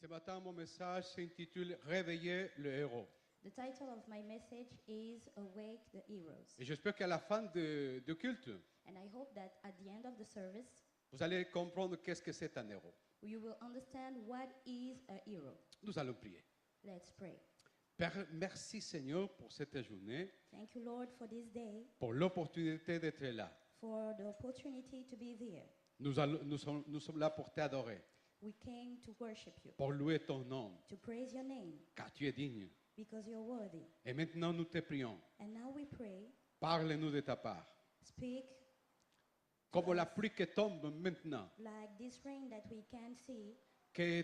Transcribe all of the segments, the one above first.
Ce matin, mon message s'intitule Réveiller le héros. The title of my message is Awake the Heroes. Et j'espère qu'à la fin du culte, And I hope that at the end of the service, vous allez comprendre qu'est-ce que c'est un héros. you will understand what is a hero. Nous allons prier. Let's pray. Père, merci Seigneur pour cette journée, Thank you, Lord, for this day, pour l'opportunité d'être là. for the opportunity to be there. Nous sommes là pour t'adorer, We came to worship you, pour louer ton nom, to praise your name, car tu es digne. because you're worthy. Et maintenant, nous te prions. And now we pray, Parle-nous de ta part. speak Comme la pluie qui tombe maintenant, like this rain that we can see. que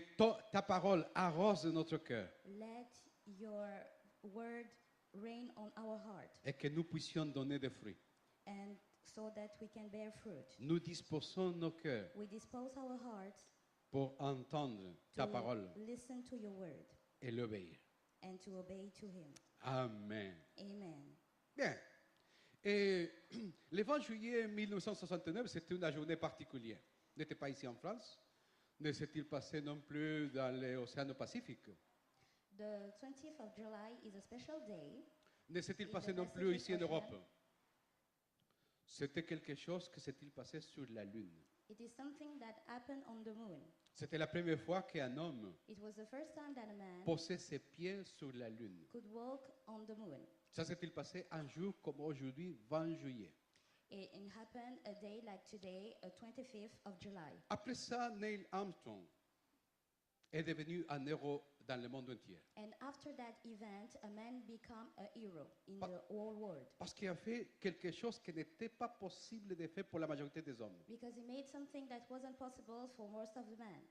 ta parole arrose notre cœur Let your word rain on our heart, et que nous puissions donner des fruits. and so that we can bear fruit. Nous disposons nos cœurs We dispose our hearts pour entendre ta to parole listen to your word et l'obéir. and to obey to him. Amen. Amen. Bien. Et le 20 juillet 1969, c'était une journée particulière. N'était pas ici en France. Ne s'est-il passé non plus dans l'océan Pacifique. The 20th of July is a special day. Ne s'est-il In passé the non plus ici en Pacific Europe. Ocean. C'était quelque chose qui s'est-il passé sur la Lune. It is something that happened on the moon. C'était la première fois qu'un homme It was the first time that a man posait ses pieds sur la Lune. could walk on the moon. Ça s'est-il passé un jour comme aujourd'hui, 20 juillet. It happened a day like today, 25th of July. Après ça, Neil Armstrong est devenu un héros dans le monde entier. And after that event, a man became a hero in Pa- the whole world. Parce qu'il a fait quelque chose qui n'était pas possible de faire pour la majorité des hommes. Because he made something that wasn't possible for most of the men.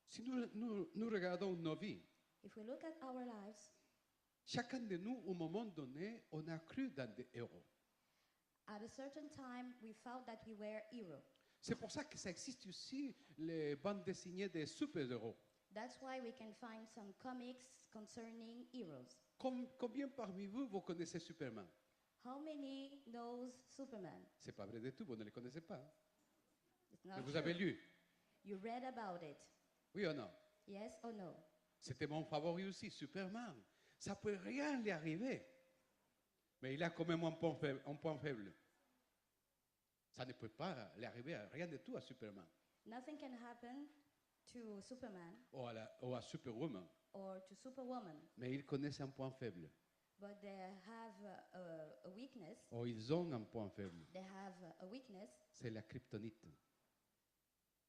Si nous regardons nos vies, If we look at our lives, chacun de nous, au moment donné, on a cru dans des héros. at a certain time, we felt that we were heroes. C'est pour ça que ça existe aussi les bandes dessinées des super-héros. That's why we can find some comics concerning heroes. Combien parmi vous, vous connaissez Superman? How many knows Superman? C'est pas vrai du tout, vous ne le connaissez pas. It's Mais not vous true. avez lu? You read about it. Oui ou non? Yes or no? C'était mon favori aussi, Superman. Ça peut rien lui arriver. Mais il a quand même un point faible. Ça ne peut pas lui arriver à rien de tout à Superman. Nothing can happen to Superman Ou à Superwoman. or to Superwoman, Mais ils connaissent un point faible. but they have a weakness. Ou ils ont un point faible. They have a weakness. C'est la kryptonite.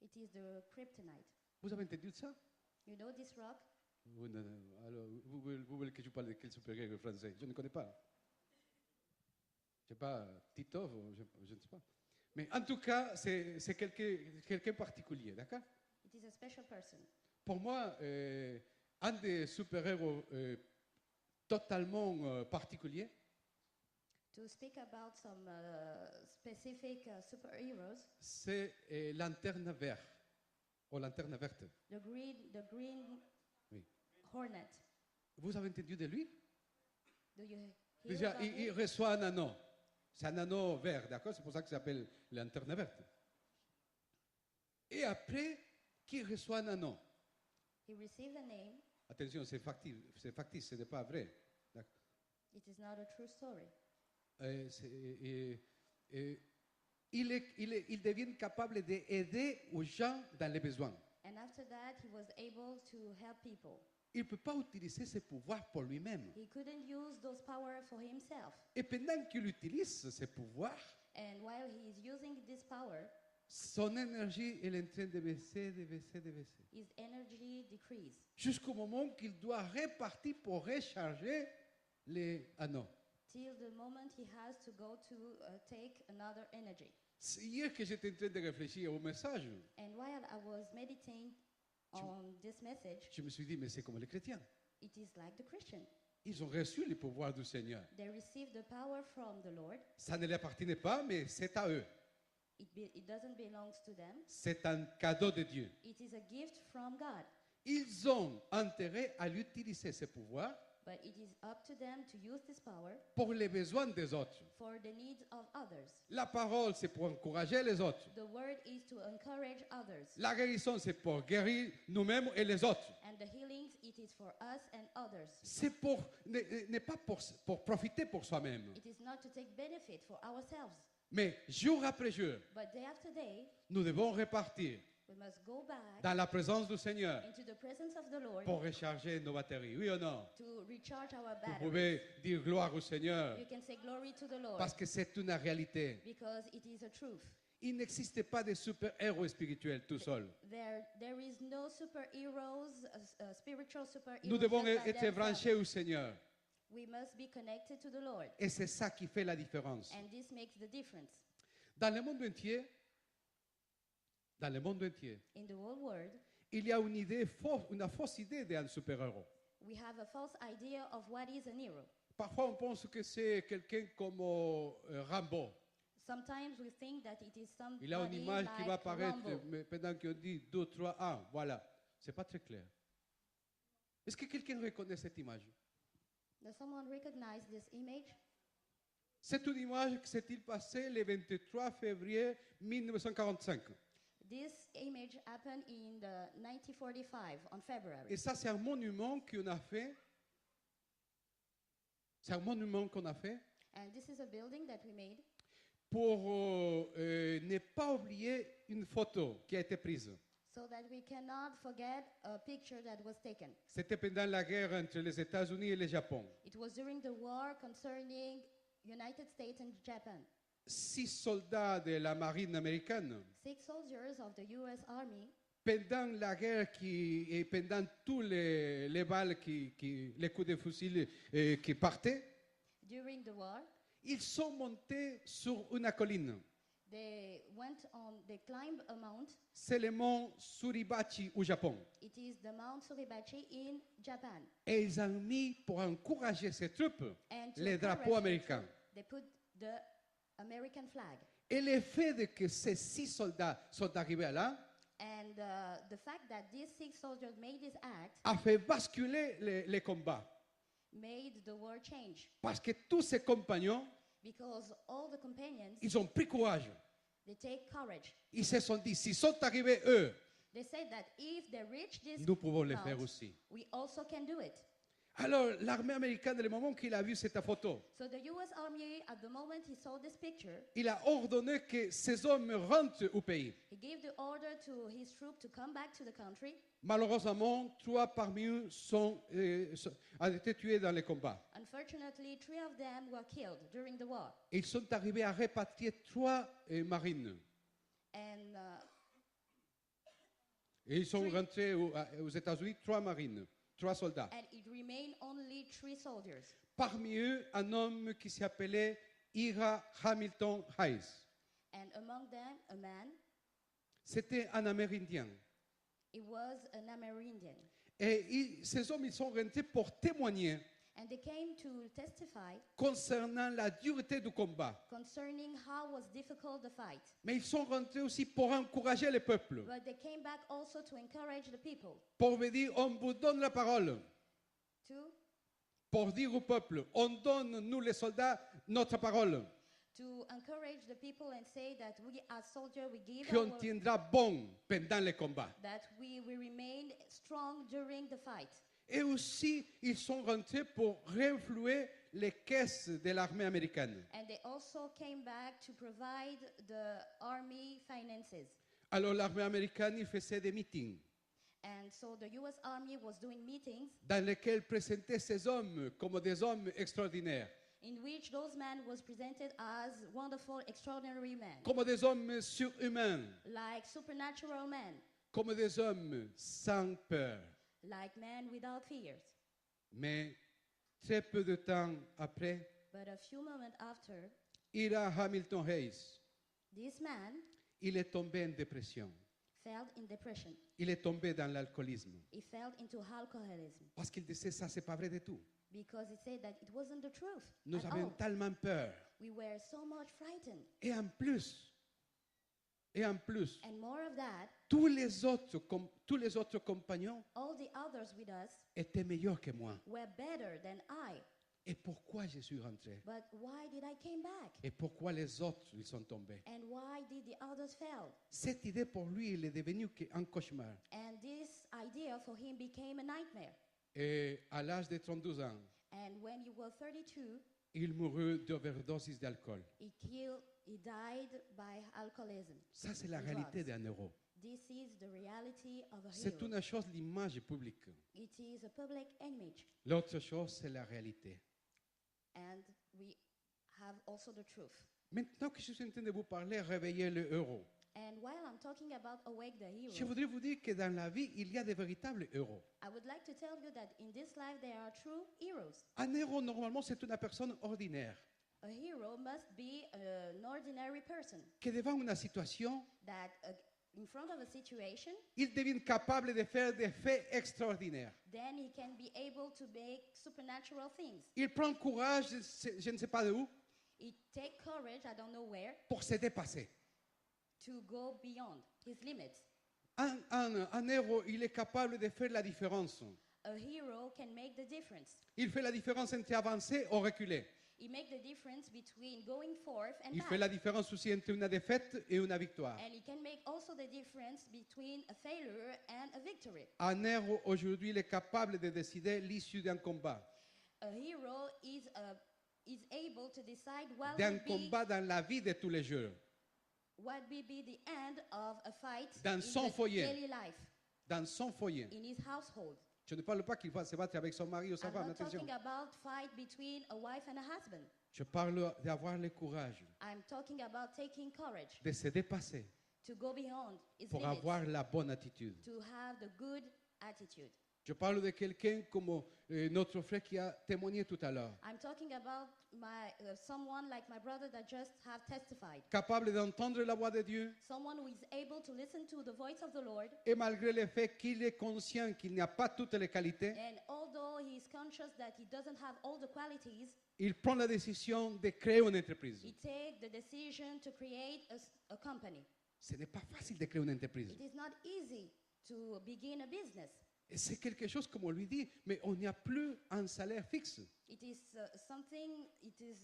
It is the kryptonite. Vous avez entendu ça? You know this rock? Alors, vous voulez que je parle de quel super-héros français? Je ne connais pas. Je ne sais pas, Titov, je ne sais pas. Mais en tout cas, c'est quelqu'un particulier, d'accord? It is a special person. Pour moi, un des super-héros totalement particuliers, To speak about some specific superheroes, c'est Lanterne Verte, ou Lanterne Verte. the green Oui. hornet. Vous avez entendu de lui? Do you hear Déjà, about il him? reçoit un anneau. C'est un anneau vert, d'accord? C'est pour ça qu'il s'appelle Lanterne Verte. Et après, qui reçoit un anneau? He received a name. Attention, c'est factice, ce n'est pas vrai. D'accord. It is not a true story. Il devient capable d'aider aux gens dans les besoins. And after that, he was able to help people. Il ne peut pas utiliser ses pouvoirs pour lui-même. He couldn't use those power for himself. Et pendant qu'il utilise ses pouvoirs, And while he is using this power, son énergie est en train de baisser, de baisser, de baisser. his energy decreases Jusqu'au moment qu'il doit repartir pour recharger les anneaux. till the moment he has to go to take another energy. C'est hier que j'étais en train de réfléchir au message. And while I was meditating on this message, Je me suis dit, mais c'est comme les chrétiens. it is like the Christian. Ils ont reçu les pouvoirs du Seigneur. They receive the power from the Lord. Ça ne leur appartenait pas, mais c'est à eux. It doesn't belong to them. C'est un cadeau de Dieu. It is a gift from God. Ils ont intérêt à l'utiliser, ces pouvoirs, But it is up to them to use this power pour les besoins des autres. for the needs of others. La parole, c'est pour encourager les autres. The word is to encourage others. La guérison, c'est pour guérir nous-mêmes et les autres. And the healings, it is for us and others. C'est pour, n'est pas pour profiter pour soi-même. It is not to take benefit for ourselves. Mais jour après jour, But day after day, nous devons repartir we must go back dans la présence du Seigneur into the presence of the Lord pour recharger nos batteries. Oui ou non? to recharge our Vous battery. pouvez dire gloire au Seigneur You can say glory to the Lord parce que c'est une réalité. because it is a truth. Il n'existe pas de super-héros spirituels tout seuls. There is no superheroes, spiritual superheroes. Nous devons just by être themselves. branchés au Seigneur. We must be connected to the Lord, Et c'est ça qui fait la différence. and this makes the difference. Dans le monde entier, In the whole world, il y a une fausse idée d'un super-héros. we have a false idea of what is an hero. Parfois, on pense que c'est quelqu'un comme Rambo. Sometimes we think that it is somebody Il a une image qui va like apparaître Rambo. mais pendant qu'on dit 2, 3, 1. Voilà. C'est pas très clair. Est-ce que quelqu'un reconnaît cette image? Does someone recognize this image? C'est une image qui s'est-il passée le 23 février 1945. This image happened in the 1945 on February. Et ça, c'est un monument qu'on a fait. C'est un monument qu'on a fait And this is a building that we made pour ne pas oublier une photo qui a été prise. so that we cannot forget a picture that was taken. C'était pendant la guerre entre les États-Unis et le Japon. It was during the war concerning United States and Japan. 6 soldats de la marine américaine, 6 soldiers of the US Army, pendant la guerre et pendant tous les balles, les coups de fusil qui partaient, during the war, ils sont montés sur une colline. they climbed a mount. C'est le mont Suribachi au Japon. It is the Mount Suribachi in Japan. Et ils ont mis pour encourager ces troupes And to les encourage drapeaux the américains. troop, they put the American flag. Et le fait de que ces 6 soldats sont arrivés là And the fact that these 6 soldiers made this act a fait basculer les combats. made the war change. Parce que tous ces compagnons, Because all the companions, ils ont pris courage. they take courage. Ils se sont dit, s'ils sont arrivés eux, They said that if they reach this nous pouvons le mount, faire aussi. we also can do it. Alors, l'armée américaine, le moment qu'il a vu cette photo, So the US Army, at the moment he saw this picture, il a ordonné que ces hommes rentrent au pays. he gave the order to his troop to come back to the country. Malheureusement, 3 parmi eux ont été tués dans les combats. Unfortunately, 3 of them were killed during the war. Ils sont arrivés à répatrier 3 marines. And Et ils sont rentrés aux États-Unis, 3 marines, 3 soldats. it remained only 3 soldiers. Parmi eux, un homme qui s'appelait Ira Hamilton Hayes. And among them, a man, C'était un Amérindien. he was an Amerindian. Et ces hommes, ils sont rentrés pour témoigner And they came to testify concernant la dureté du combat. concerning how was difficult the fight. Mais ils sont rentrés aussi pour encourager le peuple, But they came back also to encourage the people, pour vous dire, on vous donne la parole, to, pour dire au peuple, on donne, nous les soldats, notre parole, to encourage the people and say that we as soldiers, we give qu'on tiendra bon pendant le combat. that we will remain strong during the fight. Et aussi, ils sont rentrés pour renflouer les caisses de l'armée américaine. And they also came back to provide the army finances. Alors l'armée américaine, il faisait des meetings And so the US Army was doing meetings dans lesquels présentait ces hommes comme des hommes extraordinaires, in which those men was presented as wonderful, extraordinary men, comme des hommes surhumains, like supernatural men, comme des hommes sans peur. like men without fears. Mais très peu de temps après, But a few moments after, Ira Hamilton Hayes, this man il est tombé en dépression. fell in depression. Il est tombé dans l'alcoolisme. He fell into alcoholism Parce qu'il disait, ça, c'est pas vrai du tout. because he said that it wasn't the truth Nous at avions all. tellement peur. We were so much frightened. Et en plus, Et en plus, And more of that, tous les autres compagnons all the others with us étaient meilleurs que moi. were better than I. Et pourquoi je suis rentré? But why did I came back? Et pourquoi les autres ils sont tombés? And why did the others fail? Cette idée pour lui, il est devenu un cauchemar. And this idea for him became a nightmare. Et à l'âge de 32 ans, And when you were 32, il mourut d'overdose d'alcool. he died by alcoholism. Ça, c'est la and réalité drugs. d'un héros. This is the reality of a C'est hero. une chose, l'image publique. It is a public image. L'autre chose, c'est la réalité. And we have also the truth. Maintenant que je suis en train de vous parler, réveiller le héros. And while I'm talking about Awake the Hero, Je voudrais vous dire que dans la vie, il y a de véritables héros. I would like to tell you that in this life there are true heroes. Un héros, normalement, c'est une personne ordinaire A hero must be an ordinary person qui, devant une situation, that in front of a situation, il devient capable de faire des faits extraordinaires. then he can be able to make supernatural things. Il prend courage, je ne sais pas de où, He take courage, I don't know where, pour se dépasser. to go beyond his limits. Un héros, il est capable de faire la différence. A hero can make the difference. Il fait la différence entre avancer ou reculer. He make the difference between going forth and Il back. fait la différence aussi entre une défaite et une victoire. And he can make also the difference between a failure and a victory. Un héros, aujourd'hui, il est capable de décider l'issue d'un combat. A hero is able to decide what D'un will be combat dans la vie de tous les jours. what will be the end of a fight Dans in son the foyer. daily life, Dans son foyer. in his household. Je ne parle pas qu'il va se battre avec son mari ou sa I'm femme, not attention. talking about fight between a wife and a husband. Je parle d'avoir le courage I'm talking about taking courage de se dépasser to go beyond his pour limits, avoir la bonne attitude. to have the good attitude. Je parle de quelqu'un comme notre frère qui a témoigné tout à l'heure. I'm talking about someone like my brother that just have testified. Capable d'entendre la voix de Dieu Someone who is able to listen to the voice of the Lord, et malgré le fait qu'il est conscient qu'il n'a pas toutes les qualités, and although he is conscious that he doesn't have all the qualities, il prend la décision de créer une entreprise. he takes the decision to create a company. Ce n'est pas facile de créer une entreprise. It is not easy to begin a business. Et c'est quelque chose, comme on lui dit, mais on n'y a plus un salaire fixe. It is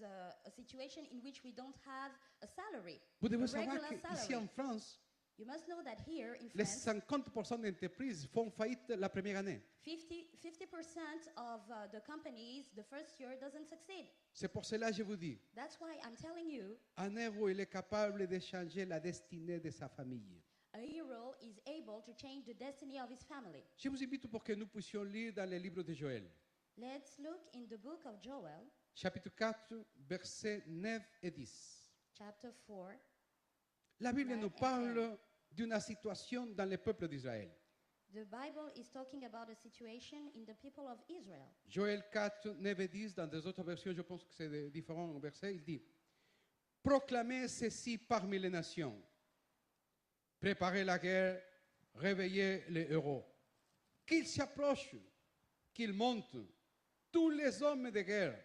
a situation in which we don't have a salary, Vous devez a savoir regular qu'ici salary. en France, You must know that here in les France, 50% d'entreprises font faillite la première année. 50% of the companies, the first year doesn't succeed. C'est pour cela que je vous dis, That's why I'm telling you, un héros, il est capable de changer la destinée de sa famille. a hero is able to change the destiny of his family. Je vous invite pour que nous puissions lire dans le livre de Joël, Let's look in the book of Joel, chapitre 4, versets 9 et 10. chapter 4. La Bible 9 nous and 10. parle d'une situation dans le peuple d'Israël. The Bible is talking about a situation in the people of Israel. Joël 4, 9 et 10, dans des autres versions, je pense que c'est des différents versets, il dit « Proclamez ceci parmi les nations. Préparez la guerre, réveillez les héros. Qu'ils s'approchent, qu'ils montent, tous les hommes de guerre,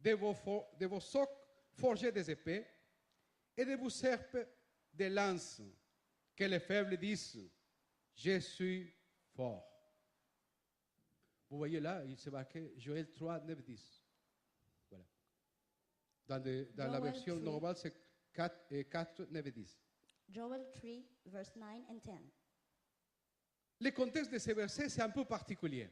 de vos socs forgés des épées et de vos serpes des lances, que les faibles disent « Je suis fort ». Vous voyez là, il s'est marqué Joël 3, 9, 10. Voilà. Dans la Joël version 3. normale, c'est 4, 9 et 10. Joel 3, verse 9 and 10. Le contexte de ces versets, c'est un peu particulier,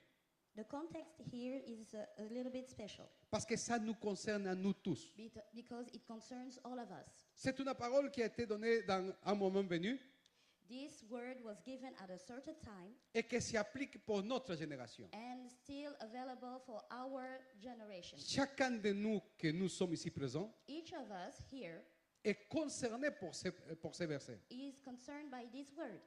The context here is a little bit special parce que ça nous concerne à nous tous. because it concerns all of us. C'est une parole qui a été donnée dans un moment venu This word was given at a certain time et qui s'applique pour notre génération. and still available for our generation. Chacun de nous que nous sommes ici présents Each of us here est concerné pour ces versets. is concerned by this word.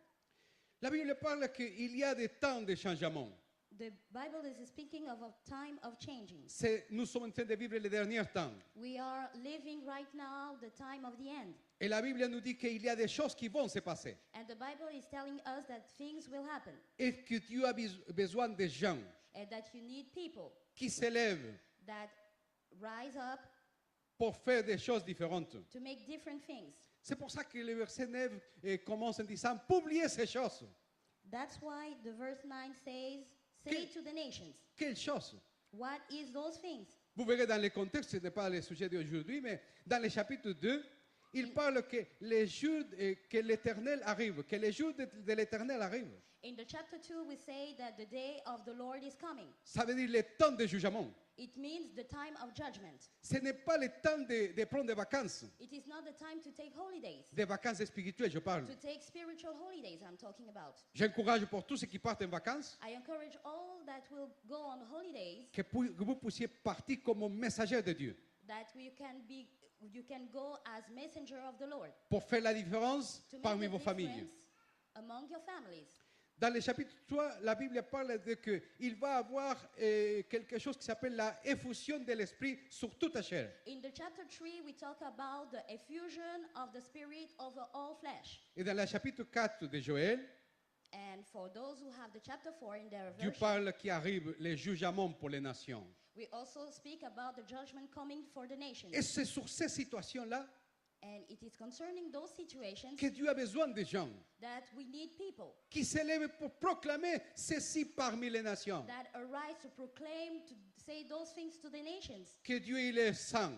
La Bible parle qu'il y a des temps de changement. The Bible is speaking of a time of changing. Nous sommes en train de vivre les derniers temps. We are living right now the time of the end. Et la Bible nous dit qu'il y a des choses qui vont se passer. And the Bible is telling us that things will happen Et que tu as besoin de gens and that you need people qui s'élèvent that rise up pour faire des choses différentes. to make different things. C'est pour ça que le verset 9 commence en disant « Publiez ces choses ». That's why the verse 9 says, say to the nations, Quelles choses? what is those things? Vous verrez dans le contexte, ce n'est pas le sujet d'aujourd'hui, mais dans le chapitre 2, il parle que les jours que l'Éternel arrive, que les jours de l'Éternel arrivent. In the chapter 2, we say that the day of the Lord is coming. Ça veut dire le temps de jugement. It means the time of judgment. Ce n'est pas le temps de prendre des vacances, It is not the time to take holidays, des vacances spirituelles, je parle. to take spiritual holidays, I'm talking about. J'encourage pour tous ceux qui partent en vacances I encourage all that will go on holidays que vous puissiez partir comme messager de Dieu that you can go as messenger of the Lord pour faire la différence to make parmi the vos familles. difference among your families. Dans le chapitre 3, la Bible parle de qu'il va avoir quelque chose qui s'appelle la effusion de l'esprit sur toute la chair. In the chapter 3, we talk about the effusion of the Spirit over all flesh. Et dans le chapitre 4 de Joël, And for those who have the chapter 4 in their Dieu version, parle qu'il arrive les jugements pour les nations. we also speak about the judgment coming for the nations. Et c'est sur ces situations-là And it is concerning those situations que Dieu a besoin de gens that we need people qui s'élèvent pour proclamer ceci parmi les nations. that arise to proclaim, to say those things to the nations, Que Dieu il est saint,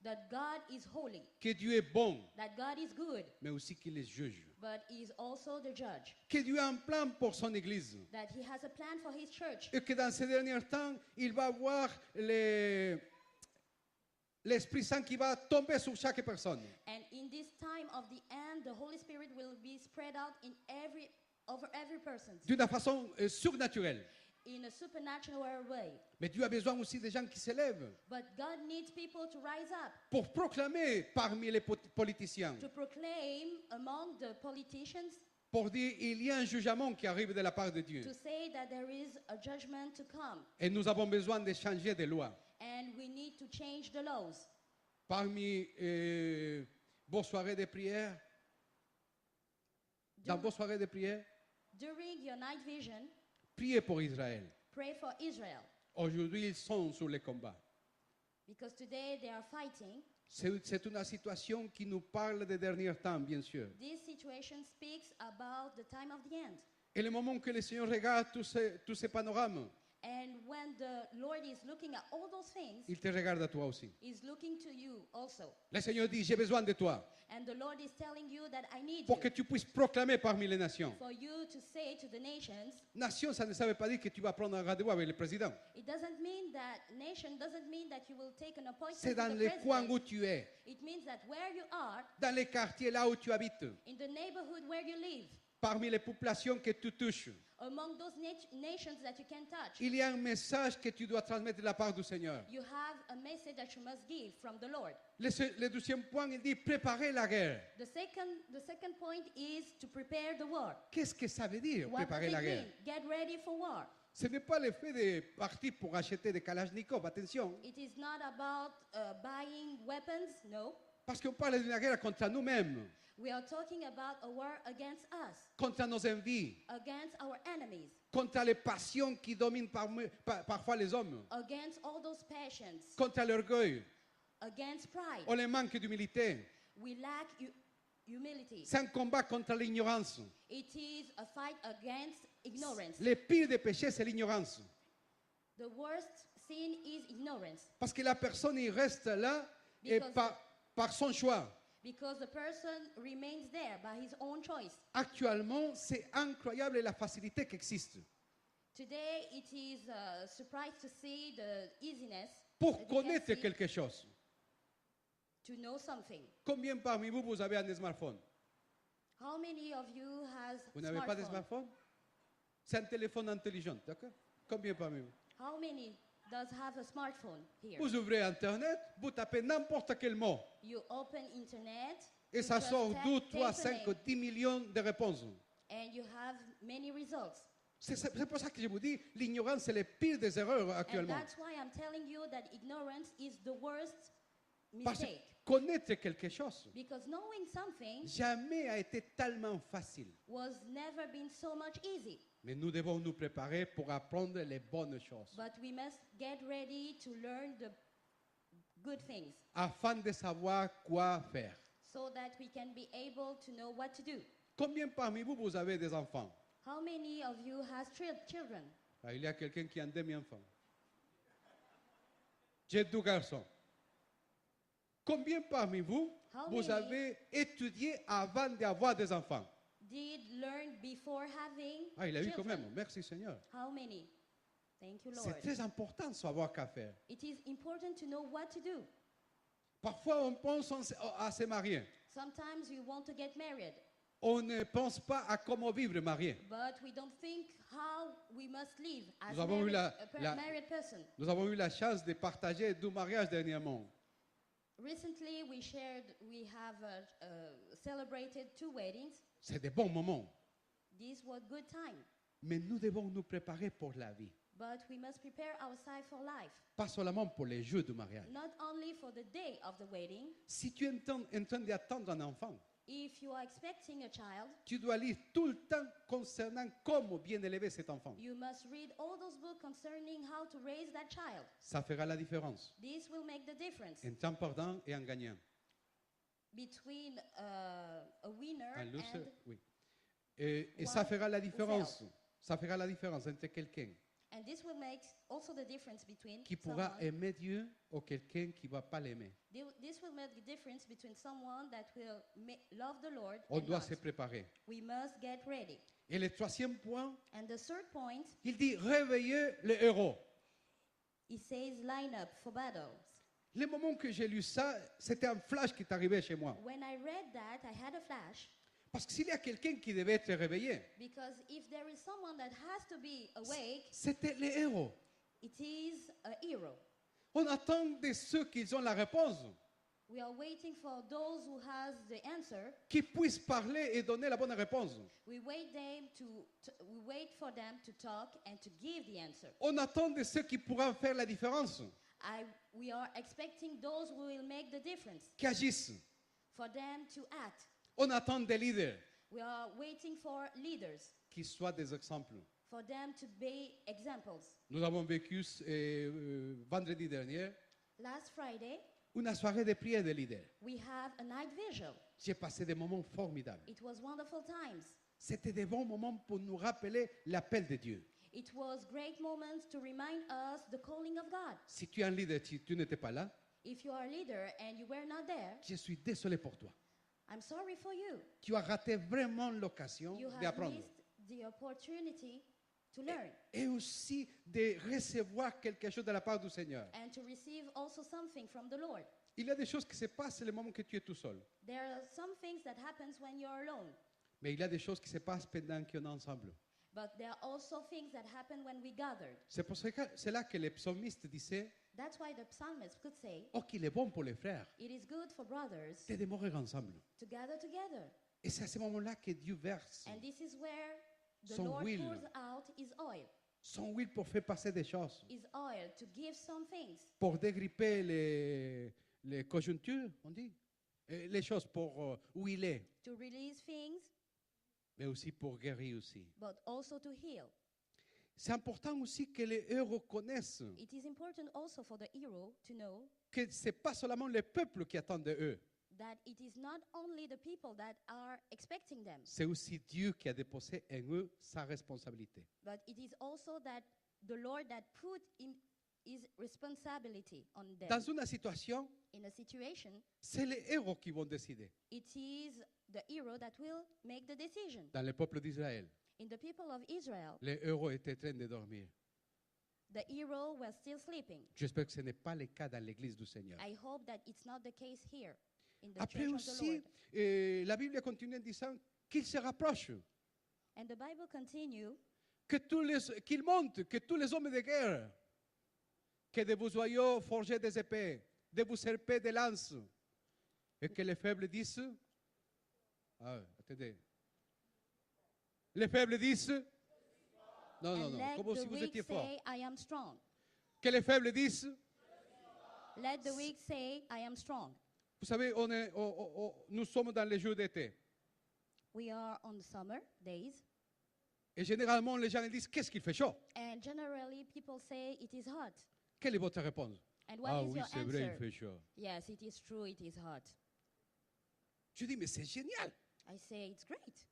that God is holy, que Dieu est bon, that God is good, mais aussi qu'il est juge. but he is also the judge, Que Dieu a un plan pour son Église. that he has a plan for his church. Et que dans ces derniers temps, il va avoir l'Esprit Saint qui va tomber sur chaque personne. And in this time of the end, the Holy Spirit will be spread out over every person D'une façon surnaturelle. in a supernatural way. Mais Dieu a besoin aussi des gens qui s'élèvent But God needs people to rise up, pour proclamer parmi les politiciens, to proclaim among the politicians, pour dire il y a un jugement qui arrive de la part de Dieu. to say that there is a judgment to come. Et nous avons besoin de changer des lois. And we need to change the laws. Parmi vos soirées de prière, dans vos soirées de prière, During your night vision, priez pour Israël. pray for Israel, Aujourd'hui, ils sont sur les combats. because today they are fighting. C'est une situation qui nous parle des derniers temps, bien sûr. This situation speaks about the time of the end. Et le moment que le Seigneur regarde tous ces panorames, And when the Lord is looking at all those things, il te regarde à toi aussi. He's looking to you also. Le Seigneur dit, j'ai besoin de toi And the Lord is telling you that I need pour you, que tu puisses proclamer parmi les nations. for you to say to the nations. Nation, ça ne savait pas dire que tu vas prendre un rendez-vous avec le président. It doesn't mean that nation doesn't mean that you will take an appointment C'est with dans the les coins president. où tu es, It means that where you are, dans les quartiers là où tu habites, in the neighborhood where you live, parmi les populations que tu touches, among those nations that you can touch, il y a un message que tu dois transmettre de la part du Seigneur. you have a message that you must give from the Lord. Le deuxième point, il dit préparer la guerre. The second point is to prepare the war. Qu'est-ce que ça veut dire, What does préparer it la guerre? mean? Get ready for war. Ce n'est pas le fait de partir pour acheter des Kalachnikov, attention. It is not about buying weapons, no. Parce qu'on parle d'une guerre contre nous-mêmes, We are talking about a war against us, contre nos envies, against our enemies, contre les passions qui dominent parfois les hommes, against all those passions, contre l'orgueil. against pride. On les manque d'humilité. We lack humility. C'est un combat contre l'ignorance. It is a fight against ignorance. Le pire des péchés, c'est l'ignorance. The worst sin is ignorance, Parce que la personne, il reste là et Because- par son choix. because the person remains there by his own choice. Actuellement, c'est incroyable la facilité qui existe. Today, it is a surprise to see the easiness Pour that you can connaître see quelque chose. to know something. Combien parmi vous, vous avez un smartphone? How many of you has Vous n'avez pas de smartphone? smartphone? C'est un téléphone intelligent, d'accord? Combien parmi vous? How many does have a smartphone here? Vous ouvrez Internet, vous tapez n'importe quel mot. You open internet Et you ça just sort 2, 3, type a 5, name, 10 millions de réponses. and you have many results. C'est pour ça que je vous dis, l'ignorance, c'est le pire des erreurs And actuellement. that's why I'm telling you that ignorance is the worst Parce que mistake. connaître quelque chose, Because knowing something jamais a été tellement facile. was never been so much easy. Mais nous devons nous préparer pour apprendre les bonnes choses. But we must get ready to learn the good things afin de savoir quoi faire. so that we can be able to know what to do. Combien parmi vous, vous avez des enfants? How many of you has children? Ah, il y a quelqu'un qui a un demi-enfant. J'ai 2 garçons. Combien parmi vous, How vous many avez étudié avant d'avoir des enfants? did learn before having Ah, il a eu quand children? même. Merci Seigneur. How many? Thank you, Lord. C'est très important de savoir quoi faire. It is important to know what to do. Parfois, on pense à se marier. Sometimes we want to get married, On ne pense pas à comment vivre marié. but we don't think how we must live as Nous avons eu married, la- married person. Nous avons eu la chance de partager 2 mariages dernièrement. Recently, we have celebrated 2 weddings. C'est des bons moments. These were good times, Mais nous devons nous préparer pour la vie. but we must prepare ourselves for life, Pas seulement pour les jours du mariage. not only for the day of the wedding. Si tu es en train d'attendre un enfant, If you are expecting a child, tu dois lire tout le temps concernant comment bien élever cet enfant. you must read all those books concerning how to raise that child. Ça fera la différence This will make the difference en temps perdant et en gagnant. between a winner Un loser, and, oui. Et one ça fera la who différence. failed. Ça fera la différence entre quelqu'un and this will make also the difference between qui pourra someone, aimer Dieu ou quelqu'un qui ne va pas l'aimer. this will make the difference between someone that will love the Lord On and doit not. se préparer. We must get ready. Et le 3e point, And the third point, il dit réveiller les héros. it says line up for battles. Le moment que j'ai lu ça, c'était un flash qui est arrivé chez moi. When I read that, I had a flash, Parce que s'il y a quelqu'un qui devait être réveillé, because if there is someone that has to be awake, c'était les héros. it is a hero. On attend de ceux qui ont la réponse, We are waiting for those who has the answer. qui puissent parler et donner la bonne réponse. We wait for them to talk and to give the answer. On attend de ceux qui pourront faire la différence, We are expecting those who will make the difference, qui agissent. for them to act. On attend des leaders We are waiting for leaders, qui soient des exemples. for them to be examples. Nous avons vécu vendredi dernier Last Friday, une soirée de prière des leaders. we have a night vigil. J'ai passé des moments formidables. It was wonderful times. C'était des bons moments pour nous rappeler l'appel de Dieu. It was great moments to remind us the calling of God. Si tu es un leader, tu n'étais pas là, If you are a leader and you were not there, je suis désolé pour toi. I'm sorry for you. Tu as raté vraiment l'occasion You have d'apprendre. missed the opportunity to learn Et aussi de recevoir quelque chose de la part du Seigneur. and to receive also something from the Lord. Il y a des choses qui se passent le moment que tu es tout seul. There are some things that happens when you're alone, Mais il y a des choses qui se passent pendant qu'on est ensemble. but there are also things that happen when we gathered. C'est là que le psalmiste disait, That's why the psalmist could say, oh, qu'il est bon pour les frères it is good for brothers de demeurer ensemble. to gather together. Et c'est à ce moment-là que Dieu verse And this is where the Son Lord will. pours out his oil. son huile pour faire passer des choses, His oil to give some things, pour dégripper les conjonctures, on dit, et les choses pour huiler, to release things, mais aussi pour guérir aussi. but also to heal. C'est important aussi que les héros connaissent It is important also for the hero to know que ce n'est pas seulement le peuple qui attend de eux, that it is not only the people that are expecting them, c'est aussi Dieu qui a déposé en eux sa responsabilité. but it is also that the Lord that put in his responsibility on them. Dans une situation, In a situation, c'est les héros qui vont décider. it is the hero that will make the decision. Dans le peuple d'Israël, In the people of Israel, les héros étaient en train de dormir. the hero was still sleeping. J'espère que ce n'est pas le cas dans l'église du Seigneur. I hope that it's not the case here in the Après church of the aussi, Lord. la Bible continue en disant qu'ils se rapprochent, And the Bible continue qu'ils montent, que tous les hommes de guerre, que de vos joyaux forgés des épées, de vos serpents des lances, et que les faibles disent, attendez, les faibles disent, non, and let comme the si vous weak étiez fort, say, I am strong. que les faibles disent, Let the weak say, I am strong. vous savez, nous sommes dans les jours d'été, We are on summer days, et généralement les gens disent, qu'est-ce qu'il fait chaud? and generally people say it is hot. Quelle est votre réponse? And what Ah is oui, your c'est vrai, il answer? fait chaud. Yes, it is true, it is hot. Je dis, mais c'est génial. I say it's great.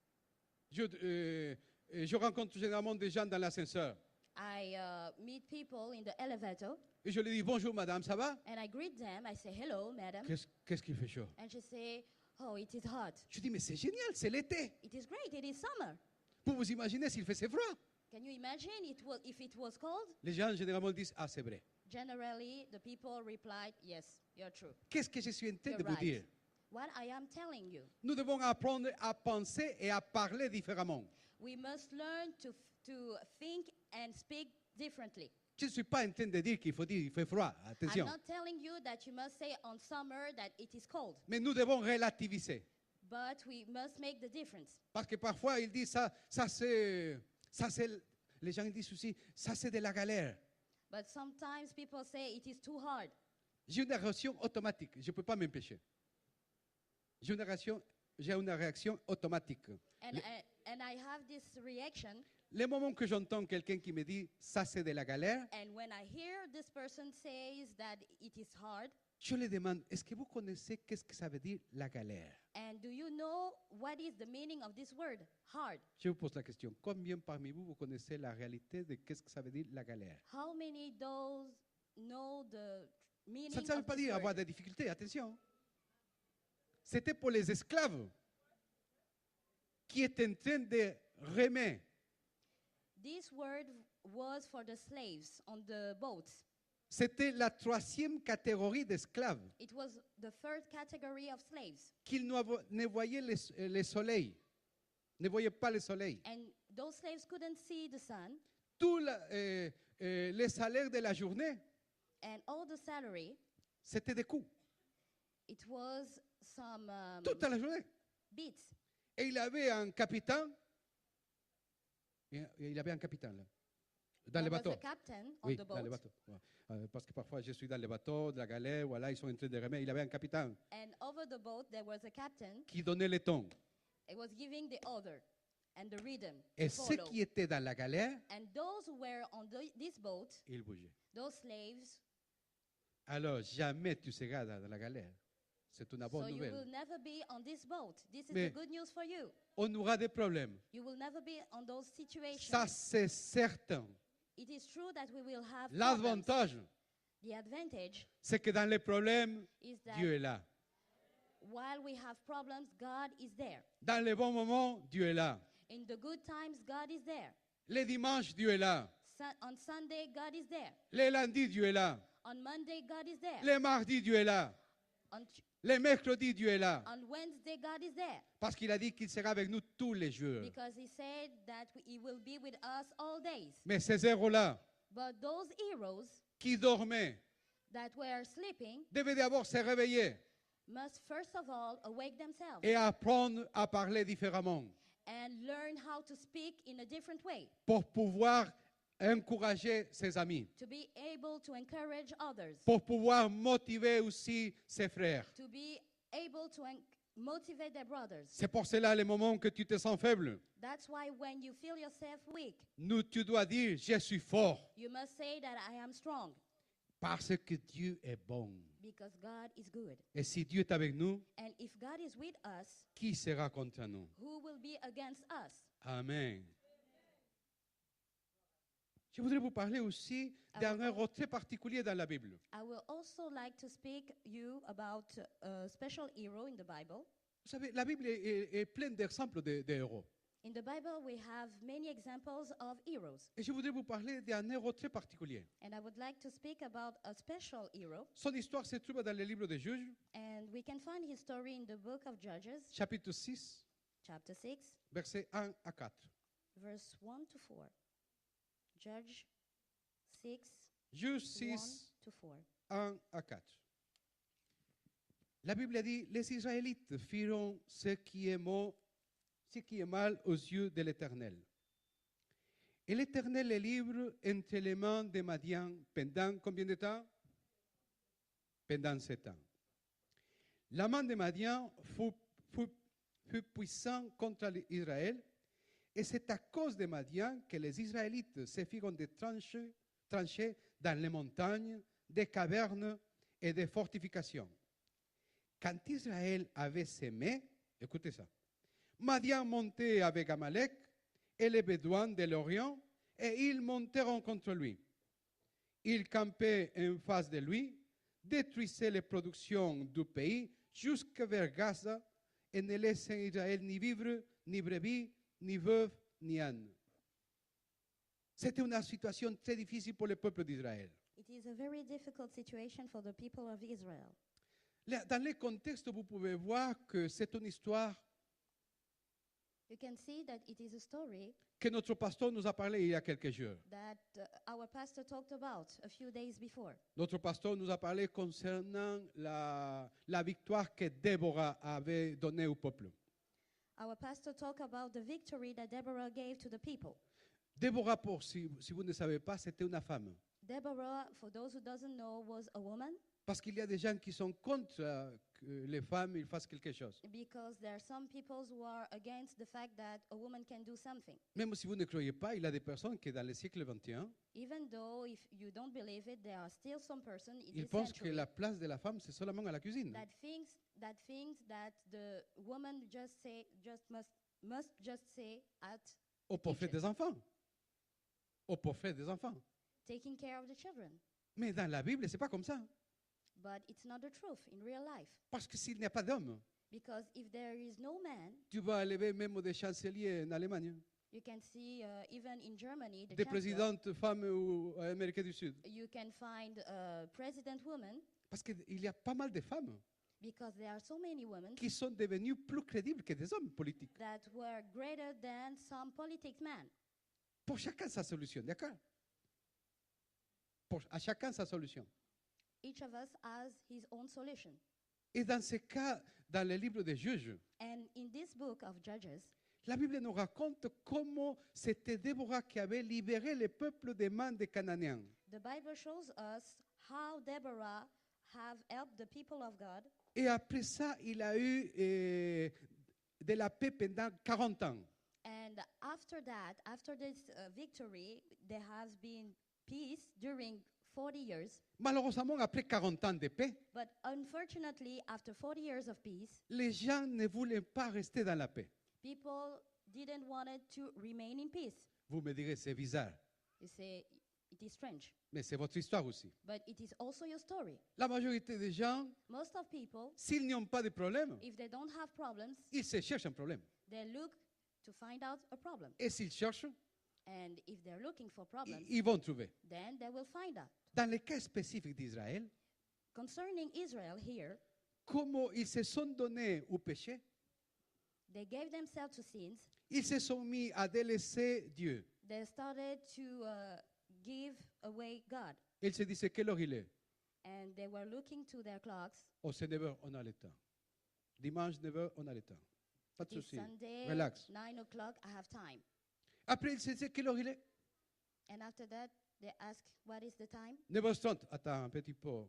Je rencontre généralement des gens dans l'ascenseur. I meet people in the elevator Et je leur dis, bonjour madame, ça va? and I greet them. I say, hello, madam. Qu'est-ce qu'il fait chaud? And she say, oh, it is hot. Je dis, mais c'est génial, c'est l'été. It is great, it is summer. Vous vous imaginez s'il faisait froid? Can you imagine if it was cold? Les gens généralement disent, ah c'est vrai. Generally, the people replied, yes, you're true. Qu'est-ce que je suis en train You're de vous right. dire? What I am telling you, Nous devons apprendre à penser et à parler différemment. we must learn to think and speak differently. Je ne suis pas en train de dire qu'il faut dire qu'il fait froid, I'm attention. not telling you that you must say on summer that it is cold, Mais nous devons relativiser. but we must make the difference. Parce que parfois, ils disent, les gens disent aussi, ça c'est de la galère. But sometimes people say it is too hard. J'ai une réaction automatique, je ne peux pas m'empêcher. J'ai une réaction automatique. And I have this reaction, Le moment que j'entends quelqu'un qui me dit, ça c'est de la galère, and when I hear this person says that it is hard, je lui demande, est-ce que vous connaissez qu'est-ce que ça veut dire la galère? and do you know what is the meaning of this word, hard? Je vous pose la question, combien parmi vous, vous connaissez la réalité de qu'est-ce que ça veut dire la galère? How many those know the meaning Ça ne veut of pas this dire word? avoir des difficultés, attention. C'était pour les esclaves qui étaient en train de remer. This word was for the slaves on the boats. C'était la troisième catégorie d'esclaves It was the third category of slaves. qu'ils ne voyaient le soleil, ne voyaient pas le soleil. And those slaves couldn't see the sun, Tout les salaires de la journée, and all the salary, c'était des coups, it was some toute la journée. beats. Et il avait un capitaine, il avait un capitaine là, dans There le was bateau. a captain on Oui, the dans le boat, bateau. Ouais. Parce que parfois je suis dans le bateau, de la galère, voilà, ils sont en train de remettre. Il avait un capitaine and over the boat there was a captain. qui donnait le ton. It was giving the order and the rhythm Et to ceux follow. qui étaient dans la galère, And those who were on this boat, ils bougeaient. those slaves, Alors, jamais tu seras dans la galère. C'est une so bonne you will nouvelle. never be on this boat. This is Mais- the good news for you. On aura des problèmes. You will never be on those situations. Ça, c'est certain. It is true that we will have problems. L'avantage, The advantage c'est que dans les problèmes, is that Dieu est là. while we have problems, God is there. Dans les bons moments, Dieu est là. In the good times, God is there. Les dimanches, Dieu est là. On Sunday, God is there. Les lundis, Dieu est là. On Monday, God is there. Les mardis, Dieu est là. Les mercredis, Dieu est là. On Wednesday, God is there. Parce qu'il a dit qu'il sera avec nous tous les jours. Because he said that he will be with us all days. Mais ces héros-là, But those heroes qui dormaient, that were sleeping devaient d'abord se réveiller must first of all awake themselves et apprendre à parler différemment and learn how to speak in a different way, pour pouvoir encourager ses amis, to be able to encourage others, pour pouvoir motiver aussi ses frères. to be able to motivate their brothers. C'est pour cela, les moments que tu te sens faible, That's why when you feel yourself weak, tu dois dire, je suis fort, you must say that I am strong parce que Dieu est bon. because God is good. Et si Dieu est avec nous, And if God is with us, qui sera contre nous? who will be against us? Amen. Je voudrais vous parler aussi d'un héros très particulier dans la Bible. I will also like to speak you about a special hero in the Bible. Vous savez, la Bible est pleine d'exemples de héros. In the Bible, we have many examples of heroes. Et je voudrais vous parler d'un héros très particulier. And I would like to speak about a special hero. Son histoire se trouve dans le livre de Juges, And we can find his story in the book of Judges, chapitre 6, chapter 6, versets 1 à 4. verse 1 to 4. Judge 6, Juges 1 6, to 4. 1 à 4. La Bible dit, les Israélites firent ce qui est mal aux yeux de l'Éternel. Et l'Éternel les livre entre les mains de Madian pendant combien de temps? Pendant 7 ans. La main de Madian fut puissante contre Israël, et c'est à cause de Madian que les Israélites se firent des tranchées dans les montagnes, des cavernes et des fortifications. Quand Israël avait sémé, écoutez ça, Madian montait avec Amalek et les Bédouins de l'Orient, et ils montèrent contre lui. Ils campaient en face de lui, détruisaient les productions du pays jusque vers Gaza, et ne laissaient Israël ni vivre, ni brebis, ni veuves, ni ânes. C'était une situation très difficile pour le peuple d'Israël. It is a very difficult situation for the people of Israel. Dans le contexte, vous pouvez voir que c'est une histoire You can see that it is a story que notre pasteur nous a parlé il y a quelques jours. that our pastor talked about a few days before. Notre pasteur nous a parlé concernant la victoire que Déborah avait donnée au peuple. Our pastor talked about the victory that Deborah gave to the people. Déborah, si vous ne savez pas, c'était une femme. Deborah, for those who doesn't know, was a woman Parce qu'il y a des gens qui sont contre que les femmes ils fassent quelque chose. because there are some people who are against the fact that a woman can do something. Même si vous ne croyez pas, il y a des personnes qui, dans le siècle XXI, Even though if you don't believe it, there are still some person in ils this pensent que century la place de la femme, c'est seulement à la cuisine. that thinks that the woman must just say at Ou pour faire des enfants. Ou pour faire des enfants. taking care of the children. Mais dans la Bible, c'est pas comme ça. But it's not the truth in real life. Parce que s'il n'y a pas d'homme, Because if there is no man, tu vas élever même des chanceliers en Allemagne, you can see even in Germany, the des chancellor, présidentes femmes ou Amérique du Sud. you can find a president woman Parce qu'il y a pas mal de femmes because there are so many women qui sont devenues plus crédibles que des hommes politiques. that were greater than some politics men. Pour chacun sa solution, d'accord? À chacun sa solution. Each of us has his own solution. Et dans ce cas, dans le livre des Juges, And in this book of Judges, la Bible nous raconte comment c'était Déborah qui avait libéré le peuple des mains des Cananéens. the Bible shows us how Deborah have helped the people of God. Et après ça, il a eu de la paix pendant 40 ans. And after that, after this victory, there has been peace during 40 years. Malheureusement, après 40 ans de paix, But unfortunately, after 40 years of peace, les gens ne voulaient pas rester dans la paix. people didn't want it to remain in peace. Vous me direz, c'est bizarre, You say, it is strange. mais c'est votre histoire aussi. But it is also your story. La majorité des gens, Most of people, s'ils n'ont pas de problème, if they don't have problems, ils se cherchent un problème. they look to find out a problem. Et s'ils cherchent, And if they're looking for problems, ils vont trouver. then they will find out. Dans le cas spécifique d'Israël, Concerning Israel here, comment ils se sont donnés au péché, they gave themselves to sins. ils se sont mis à délaisser Dieu. They started to give away God. Ils se disaient, quelle heure il est? And they were looking to their clocks. Oh, c'est 9h, on a le temps. Dimanche, 9h, on a le temps. Pas de This souci. Sunday, Relax. 9 o'clock, I have time. Après, ils se disaient, quelle heure il est? And after that, they ask, what is the time? 9h30. Attends un petit peu.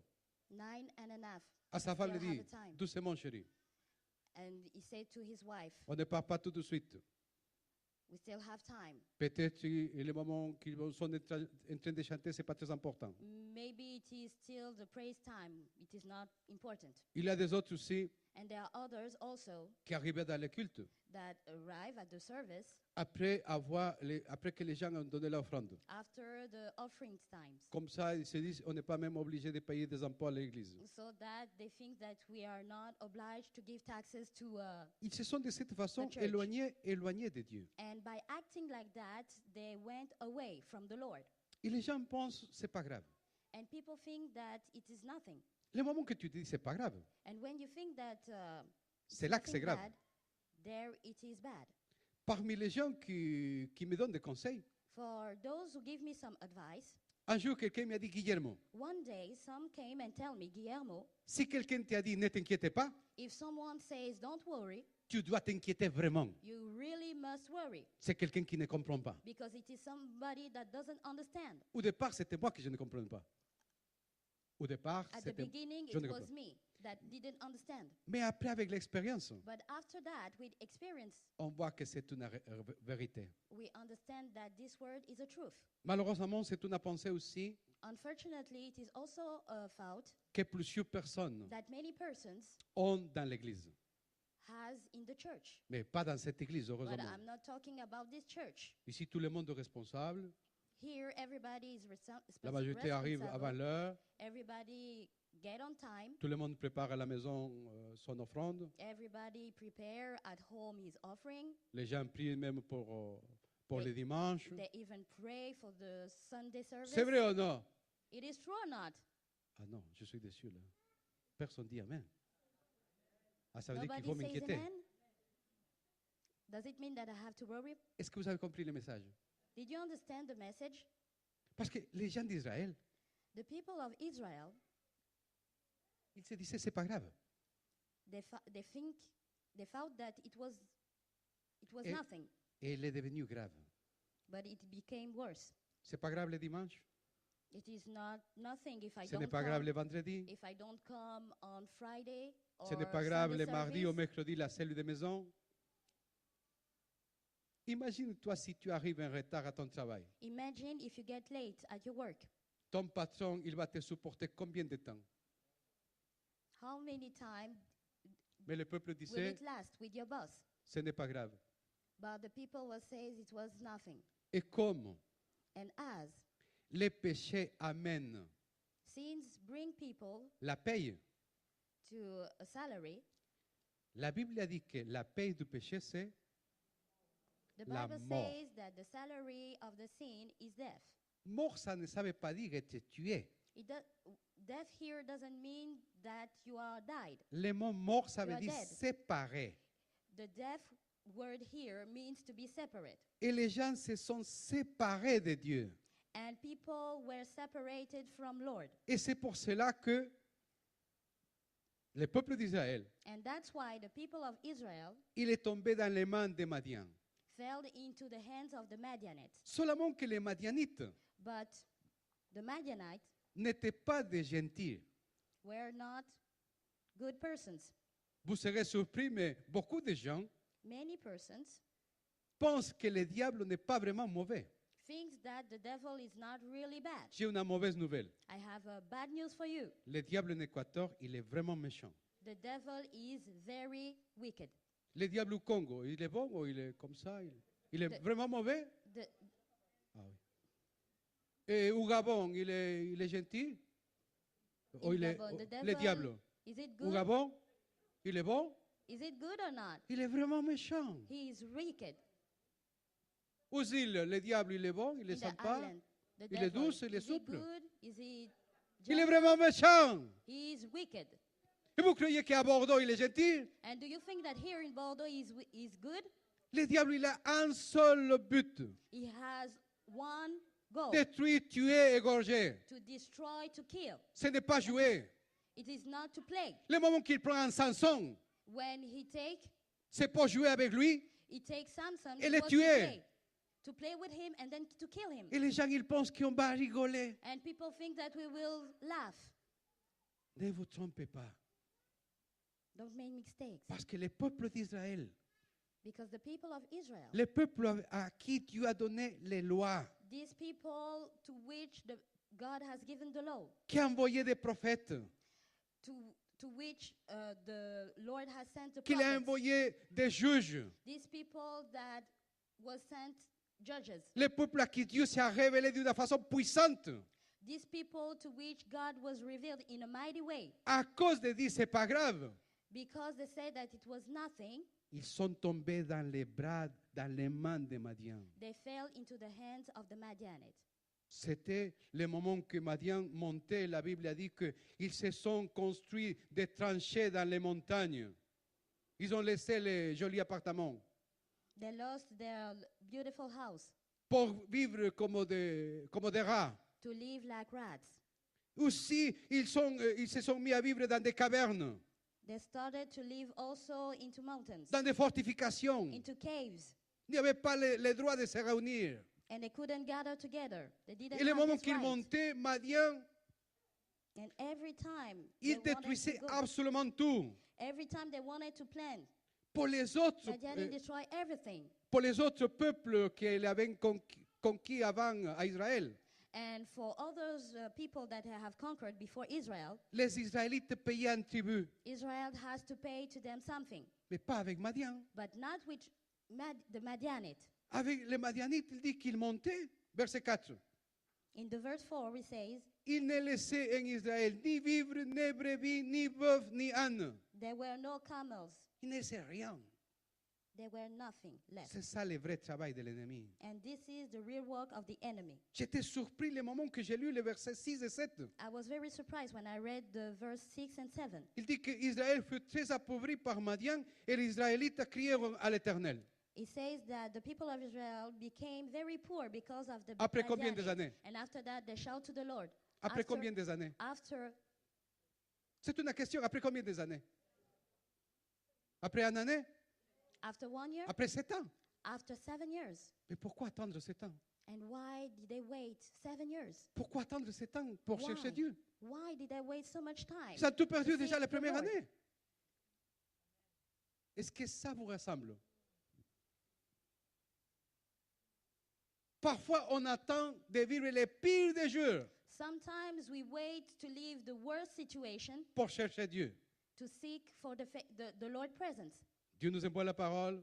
9 and a half. À sa femme, il Still have dit, the time. doucement, chérie. And he said to his wife, On ne part pas tout de suite. we still have time. Peut-être que le moment qu'ils sont en train de chanter, ce n'est pas très important. Maybe it is still the praise time. It is not important. Il y a des autres aussi And there are others also qui arrivaient dans le culte that arrive at the service après que les gens ont donné l'offrande. after the offering times. Comme ça, ils se disent, on n'est pas même obligé de payer des impôts à l'église. So that they think that we are not obliged to give taxes to Ils se sont de cette façon The church. éloignés de Dieu. and by acting like that they went away from the Lord. Et les gens pensent, c'est pas grave. And people think that it is nothing. Le moment que tu te dis, c'est pas grave, And when you think that c'est là que c'est nothing grave. bad, there it is bad. Parmi les gens qui me donnent des conseils, For those who give me some advice, un jour, quelqu'un m'a dit, Guillermo, one day some came and tell me, Guillermo, si quelqu'un t'a dit, ne t'inquiète pas, if someone says don't worry, tu dois t'inquiéter vraiment. you really must worry C'est quelqu'un qui ne comprend pas. because it is somebody that doesn't understand. Au départ, c'était moi que je ne comprenais pas. Au départ, At the c'était... beginning, je it ne was comprends. me that didn't understand. Mais après, avec l'expérience, But after that, with experience, on voit que c'est une vérité. we understand that this word is a truth. Malheureusement, c'est une pensée aussi Unfortunately, it is also a thought que plusieurs personnes that many persons ont dans l'Église. has in the church. Mais pas dans cette Église, But heureusement. I'm not talking about this church. Ici, tout le monde est responsable. Here, everybody is La majorité arrive avant responsible. l'heure. Everybody get on time. Tout le monde prépare à la maison son offrande. Everybody prepare at home his offering. Les gens prient même pour They- les dimanches. They even pray for the Sunday service. C'est vrai ou non? It is true or not? Ah non, je suis déçu là. Personne dit Amen. Ah, ça veut dire qu'il Nobody faut says m'inquiéter. amen? Does it mean that I have to worry? Est-ce que vous avez compris le message? Did you understand the message? Parce que les gens d'Israël, The people of Israel, ils se disaient, c'est pas grave. they thought that it was Et- nothing, Et il est devenu grave. but it became worse. C'est pas grave le dimanche. It is not nothing if I Ce n'est don't pas grave come, le vendredi. if I don't come on Friday or Ce n'est pas grave Sunday le mardi ou service. mercredi la cellule de maison. Imagine-toi si tu arrives en retard à ton travail. Imagine if you get late at your work. Ton patron, il va te supporter combien de temps? How many times Mais le peuple will disait, it last with your boss? ce n'est pas grave. But the people will say it was nothing. Et comme And as les péchés amènent sins bring people la paye, to a salary, la Bible a dit que la paye du péché, c'est the La Bible mort. says that the salary of the sin is death. mort, ça ne savait pas dire être tué. Death here doesn't mean that you are died. Le mot mort, ça You veut are dire dead. séparé. The death word here means to be separate. Et les gens se sont séparés de Dieu. And people were separated from Lord. Et c'est pour cela que le peuple d'Israël, And that's why the people of Israel il est tombé dans les mains des Madians. fell into the hands of the Madianites. Seulement que les Madianites But the Madianites n'étaient pas des gentils. were not good persons. Vous serez surpris, mais beaucoup de gens Many persons pensent que le diable n'est pas vraiment mauvais. think that the devil is not really bad. J'ai une mauvaise nouvelle. I have bad news for you. Le diable en Équateur, il est vraiment méchant. The devil is very wicked. Le diable au Congo, il est bon ou il est comme ça? Il est vraiment mauvais? The, Ah oui. Et au Gabon, il est gentil? Ou in il est, Gabon, the le devil, diable, is it au good? Gabon, il est bon? Is it good or not? Il est vraiment méchant. He is wicked. Aux îles, le diable, il est bon, il est In the sympa, island, the il est devil, douce, il est is he souple. good? Is he Il est gentle? vraiment méchant. He is wicked. Et vous croyez qu'à Bordeaux, il est gentil? And do you think that here in Bordeaux is good? Le diable, il a un seul but. He has one goal, Détruire, tuer, égorger. to destroy, to kill. Ce n'est pas jouer. It is not to play. Le moment qu'il prend un Samson, When c'est pour jouer avec lui. he takes Samson, Et it le was tuer. to play with him and then to kill him. Et les gens, ils pensent qu'on va rigoler. And people think that we will laugh. Ne vous trompez pas. Don't make mistakes. Parce que le peuple d'Israël, Because the people of Israel, le peuple à qui Dieu a donné les lois, these people to which God has given the law, qui a envoyé des prophètes, to which the Lord has sent the qu'il a prophets, envoyé des juges, these people that was sent judges, le peuple à qui Dieu s'est révélé d'une façon puissante, these people to which God was revealed in a mighty way, à cause de dire c'est pas grave, because they said that it was nothing, ils sont tombés dans les bras, dans les mains de Madian. they fell into the hands of the Madianites. C'était le moment que Madian montait. La Bible a dit qu'ils se sont construits des tranchées dans les montagnes. Ils ont laissé les jolis appartements They lost their beautiful house pour vivre comme des rats. to live like rats. Aussi, ils se sont mis à vivre dans des cavernes, They started to live also into mountains, dans des fortifications. into caves, Il n'y avait pas le droit de se réunir. and they couldn't gather together. They didn't Et le have moment this qu'ils right. montaient, Madian And every time Ils they wanted détruisaient to go, absolument tout. every time they wanted to plan, Pour les autres, Madiani destroyed everything. pour les autres peuples qu'ils avaient conquis avant à Israël, And for others people that have conquered before Israel, les Israélites payaient un tribut, Israel has to pay to them something, mais pas avec Madian. but not with the Madianites. Avec les Madianites, il dit qu'ils montaient. Verset 4. In the verse 4, it says, Il ne laissait en Israël ni vivre, ni brebis, ni bœufs, ni ânes. there were no camels, Il ne laissait rien. there were nothing left. C'est ça le vrai travail de l'ennemi. And this is the real work of the enemy. J'étais surpris le moment que j'ai lu les versets 6 et 7. I was very surprised when I read the verse 6 and 7. Il dit qu'Israël fut très appauvri par Madian et les Israélites crièrent à l'Éternel. It says that the people of Israel became very poor because of the Après combien Madianites. des années? And after that, they shout to the Lord. Après combien des années? After C'est une question. Après combien des années? Après une année? after 1 year, Après 7 ans? after 7 years. Mais pourquoi attendre 7 ans? And why did they wait 7 years? Pourquoi attendre 7 ans pour Why? chercher Dieu? Why did they wait so much time? Ils ont tout perdu to déjà seek la the première Lord? année. Est-ce que ça vous ressemble? Parfois, on attend de vivre les pires des jours Sometimes we wait to leave the worst situation pour chercher Dieu. to seek for the Lord presence. Dieu nous envoie la parole,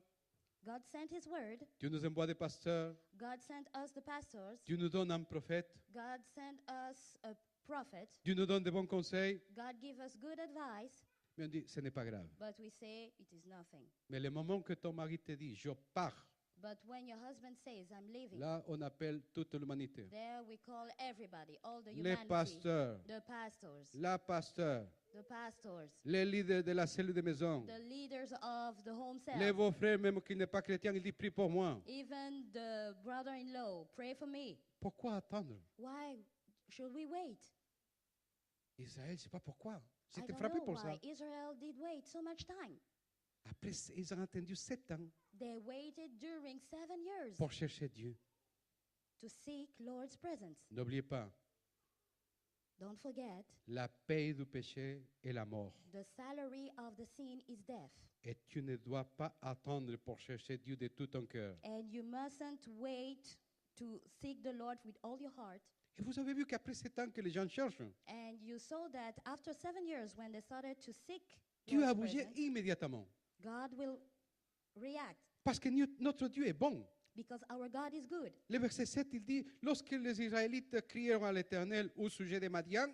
God sent his word. Dieu nous envoie des pasteurs, God sent us the pastors. Dieu nous donne un prophète, God sent us a prophet. Dieu nous donne de bons conseils, God give us good advice, mais on dit, ce n'est pas grave. but we say it is nothing. Mais le moment que ton mari te dit, je pars, But when your husband says, I'm leaving, là, on appelle toute l'humanité. there we call everybody, all the Les humanity, pasteurs, the pastors, la pasteur, the pastors, les leaders de la cellule de maison, the leaders of the home les cell, vos frères, même qui n'est pas chrétien, il dit, prie pour moi. even the brother-in-law, pray for me. Pourquoi attendre? Why should we wait? Israël, je ne sais pas pourquoi. I J'étais don't frappé know pour why ça. Israel did wait so much time. Après, ils ont attendu 7 ans They waited during 7 years pour chercher Dieu. to seek Lord's presence. N'oubliez pas, Don't forget, la paix du péché est la mort. the salary of the sin is death. Et tu ne dois pas attendre pour chercher Dieu de tout ton cœur. And you mustn't wait to seek the Lord with all your heart. Et vous avez vu qu'après 7 ans que les gens cherchent, And you saw that after 7 years, when they started to seek Dieu a Lord's bougé presence, immédiatement. God will react Parce que notre Dieu est bon. because our God is good. Le verset 7, il dit, lorsque les Israélites crièrent à l'Éternel au sujet de Madian,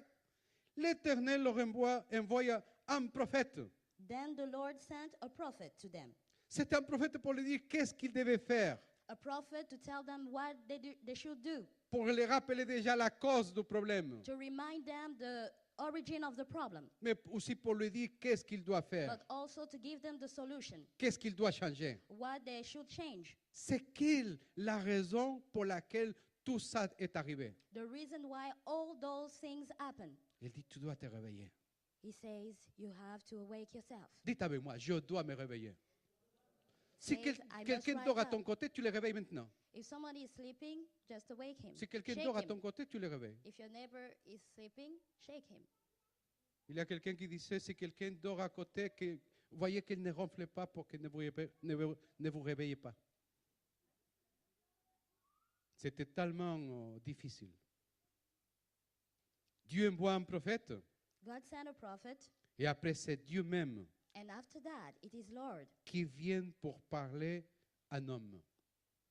l'Éternel leur envoya un prophète. Then the Lord sent a prophet to them, C'est un prophète pour lui dire qu'est-ce qu'ils devaient faire, a prophet to tell them what they should do, pour les rappeler déjà la cause du problème, to remind them the origin of the problem, mais aussi pour lui dire qu'est-ce qu'il doit faire, but also to give them the solution, qu'est-ce qu'il doit changer. what they should change, C'est quelle la raison pour laquelle tout ça est arrivé. the reason why all those things happen. Il dit, tu dois te réveiller. He says, you have to awake yourself. Dites avec moi, je dois me réveiller. Si Says, I must quelqu'un rise dort à up. ton côté, tu le réveilles maintenant. If somebody is sleeping, just awake him. Si quelqu'un Shake dort à him. ton côté, tu le réveilles. If your neighbor is sleeping, shake him. Il y a quelqu'un qui disait, si quelqu'un dort à côté, que, voyez qu'il ne ronfle pas pour que ne vous réveillez pas. C'était tellement difficile. Dieu envoie un prophète God sent a prophet, et après c'est Dieu même and after that, it is Lord qui vient pour parler à un homme.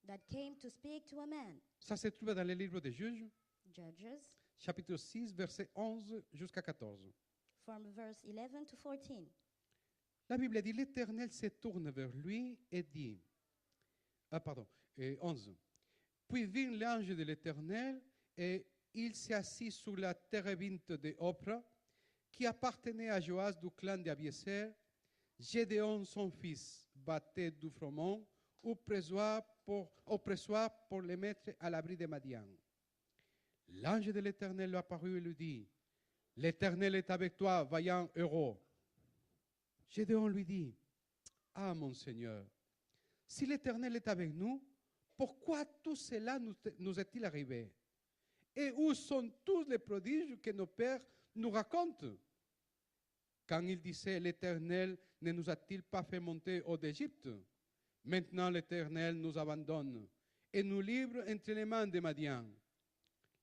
that came to speak to a man. Ça se trouve dans le livre des Juges, Judges, chapitre 6, verset 11 jusqu'à 14. from verse 11 to 14. La Bible dit, l'Éternel se tourne vers lui et dit, 11. Puis vint l'ange de l'Éternel et il s'assit sur la térébinthe de Oprah, qui appartenait à Joas du clan d'Abiézer. Gédéon, son fils, battait du froment au pressoir pour les mettre à l'abri de Madian. L'ange de l'Éternel lui apparut et lui dit, l'Éternel est avec toi, vaillant héros. Gédéon lui dit, ah mon Seigneur, si l'Éternel est avec nous, pourquoi tout cela nous est-il arrivé? Et où sont tous les prodiges que nos pères nous raconte quand il disait, l'Éternel ne nous a-t-il pas fait monter hors d'Égypte? Maintenant l'Éternel nous abandonne et nous livre entre les mains de Madian.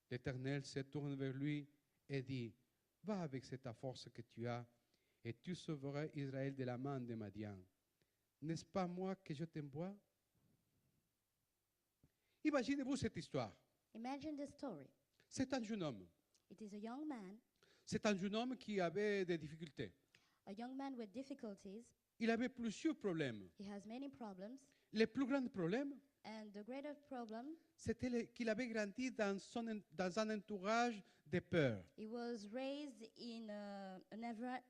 L'Éternel se tourne vers lui et dit, va avec cette force que tu as et tu sauveras Israël de la main de Madian. N'est-ce pas moi que je t'envoie? Imaginez-vous cette histoire. Imagine the story. C'est un jeune homme. It is a young man, C'est un jeune homme qui avait des difficultés. a young man with difficulties. Il avait plusieurs problèmes. He has many problems, Le plus grand problème, and the greatest problem, c'était qu'il avait grandi dans un entourage de peur. he was raised in an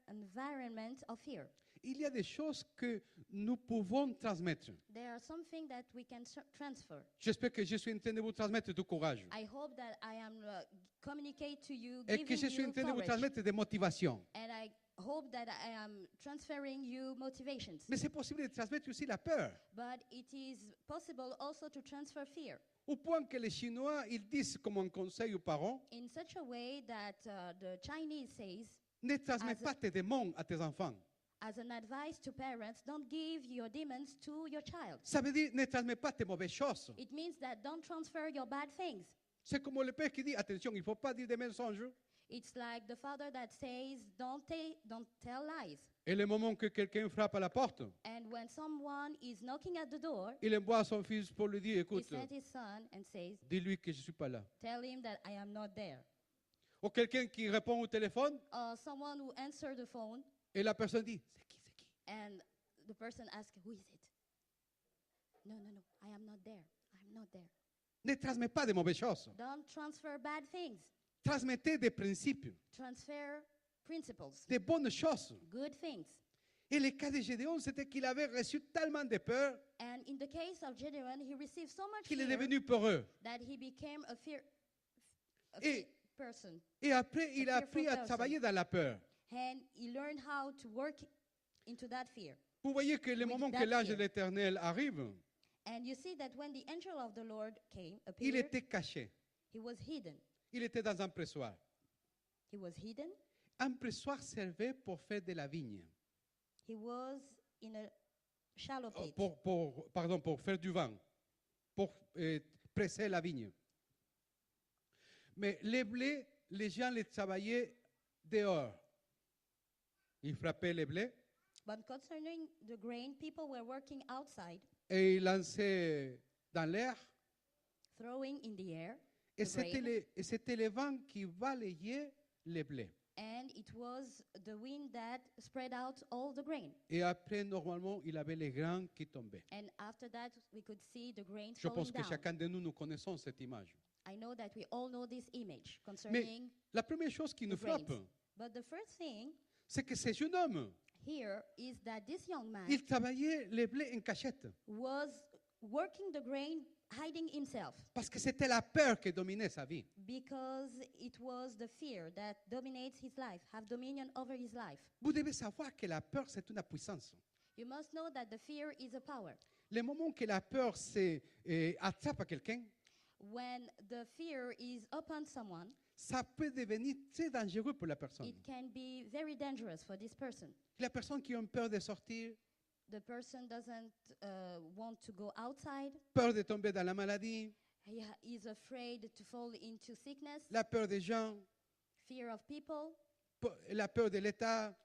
environment of fear. Il y a des choses que nous pouvons transmettre. There are some things that we can transfer. J'espère que je suis en train de vous transmettre du courage I hope that I am communicate to you, et que giving je suis en you train de vous courage, transmettre des motivations. and I hope that I am transferring you motivations. Mais c'est possible de transmettre aussi la peur. But it is possible also to transfer fear Au point que les Chinois, ils disent comme un conseil aux parents, in such a way that the Chinese says, ne transmets pas tes démons à tes enfants. as an advice to parents, don't give your demons to your child. Ça veut dire, ne transmets pas tes mauvaises choses. It means that don't transfer your bad things. C'est comme le père qui dit, attention, il ne faut pas dire des mensonges. It's like the father that says, don't tell lies. Et le moment que quelqu'un frappe à la porte, And when someone is knocking at the door, il envoie son fils pour lui dire, he écoute, sends his son and says, dis-lui que je ne suis pas là. tell him that I am not there. Ou quelqu'un qui répond au téléphone, Or someone who answers the phone, et la personne dit, c'est qui, c'est qui? and the person asks, who is it? No, I am not there. I'm not there. Ne transmets pas de mauvaises choses. Don't transfer bad things. Transmettez des principes, Transfer principles, des bonnes choses. good things. Et le cas de Gédéon, c'était qu'il avait reçu tellement de peur And in the case of Gideon, he received so much qu'il est fear devenu peureux. that he became a Et- person. Et après, il a fearful appris à person. travailler dans la peur. And he learned how to work into that fear. Vous voyez que le With moment que that l'ange fear. de l'Éternel arrive, And you see that when the angel of the Lord came, il appeared, était caché. he was hidden. Il était dans un pressoir. He was hidden. Un pressoir servait pour faire de la vigne. He was in a shallow pit. Pour faire du vin, pour presser la vigne. Mais les blés, les gens les travaillaient dehors. Ils frappaient les blés But concerning the grain, people were working outside, et ils lançaient dans l'air. throwing in the air Et the grain, c'était le vent qui balayait les blés. and it was the wind that spread out all the grain. Et après, normalement, il avait les grains qui tombaient. And after that, we could see the grain Je falling pense que down. chacun de nous, nous connaissons cette image. I know that we all know this image Mais concerning la première chose qui nous the grains. frappe, But the first thing c'est que ce jeune homme, here is that this young man il travaillait les blés en cachette. was working the grain, hiding himself, Parce que c'était la peur qui dominait sa vie. because it was the fear that dominates his life, have dominion over his life. Vous devez savoir que la peur, c'est une puissance. You must know that the fear is a power. Le moment que la peur attrape à quelqu'un, When the fear is upon someone, ça peut devenir très dangereux pour la personne. it can be very dangerous for this person. La personne qui a peur de sortir, The person doesn't want to go outside. peur de tomber dans la maladie, He is afraid to fall into sickness, la peur des gens, fear of people, la peur de l'État.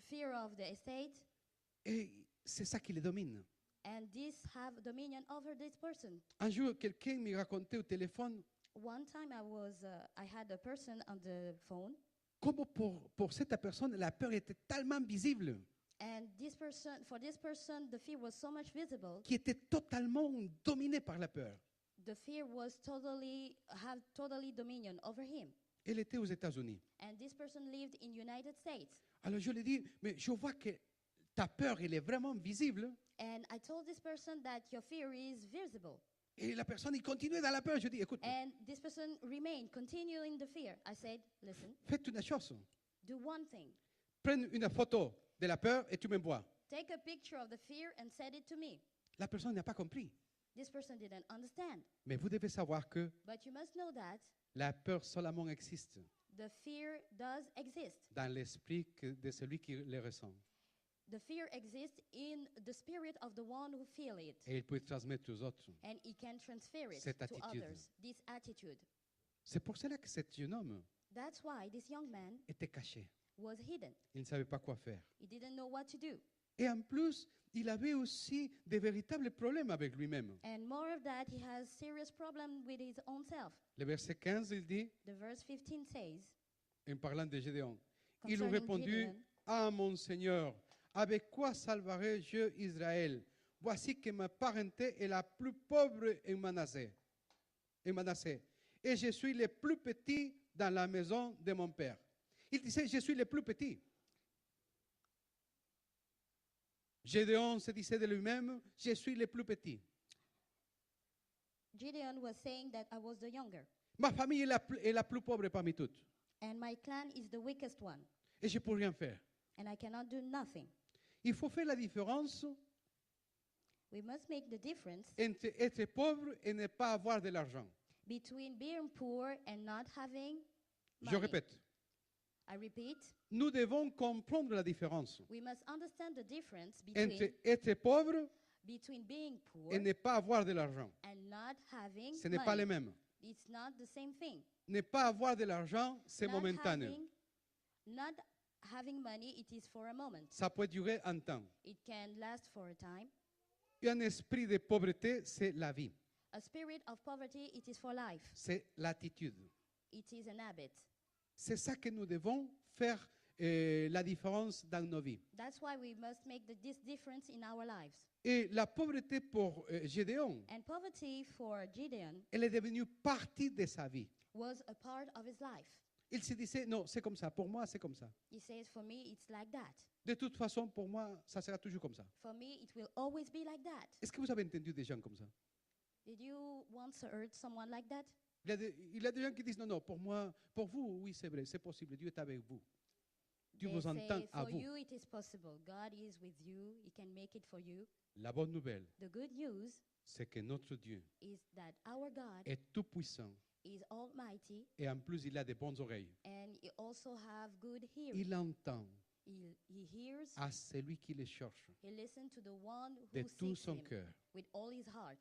fear of the estate, Et c'est ça qui les domine. and this have dominion over this person. Un jour, quelqu'un me racontait au téléphone One time I had a person on the phone, comment pour cette personne, la peur était tellement visible and for this person, the fear was so much visible. qu'il était totalement dominé par la peur. The fear was totally dominion over him. Elle était aux États-Unis. And this person lived in United States. Alors je lui ai dit, mais je vois que ta peur, elle est vraiment visible. And I told this person that your fear is visible. Et la personne, il continuait dans la peur. Je dis, écoute, And this person remained, continuing the fear. I said, listen, faites une chose. do one thing. Prends une photo de la peur et tu m'envoies. Take a picture of the fear and send it to me. La personne n'a pas compris. This person didn't understand. Mais vous devez savoir que But you must know that la peur seulement existe The fear does exist. dans l'esprit de celui qui le ressent. The fear exists in the spirit of the one who feels it. Et il peut transmettre aux autres. And he can transfer it Cette to attitude. others, this attitude. C'est pour cela que cet jeune homme That's why this young man était caché. was hidden. Il ne savait pas quoi faire. He didn't know what to do. Et en plus, il avait aussi de véritables problèmes avec lui-même. And more of that, he has serious problem with his own self. Le verset 15, il dit, The verse 15 says, en parlant de Gédéon, il lui concerning répondit, Gideon, ah mon Seigneur, avec quoi salverai-je Israël? Voici que ma parenté est la plus pauvre en Manassé. Et je suis le plus petit dans la maison de mon père. Il disait, je suis le plus petit. Gédéon se disait de lui-même, je suis le plus petit. Gideon was saying that I was the younger, Ma famille est la plus pauvre parmi toutes. and my clan is the weakest one, Et je ne peux rien faire. and I cannot do nothing. Il faut faire la différence We must make the difference entre être pauvre et ne pas avoir de l'argent. between being poor and not having Je money. répète, I repeat, nous devons comprendre la différence we must understand the difference entre être pauvre between being poor et ne pas avoir de l'argent. and not having Ce n'est pas les money. mêmes. It's not the same thing. Ne pas avoir de l'argent, c'est Not momentané. not having money, it is for a moment. Ça peut durer un temps. It can last for a time. Et un esprit de pauvreté, c'est la vie. A spirit of poverty, it is for life. C'est l'attitude. It is an habit. C'est ça que nous devons faire la différence dans nos vies. That's why we must make this difference in our lives. Et la pauvreté pour Gédéon, And poverty for Gideon elle est devenue partie de sa vie. was a part of his life. Il se disait, non, c'est comme ça. Pour moi, c'est comme ça. He says, for me, it's like that. De toute façon, pour moi, ça sera toujours comme ça. For me, it will always be like that. Est-ce que vous avez entendu des gens comme ça? Did you once heard someone like that? Il y a des gens qui disent, non, non, pour moi, pour vous, oui, c'est vrai, c'est possible. Dieu est avec vous. Dieu They vous entend say, à for vous. you, it is possible. God is with you. He can make it for you. La bonne nouvelle, The good news c'est que notre Dieu is that our God est tout puissant is almighty et en plus, il a de bonnes oreilles. and he also have good hearing. Il entend He hears, à celui qui le cherche he listens to the one de who tout seeks son him cœur. with all his heart.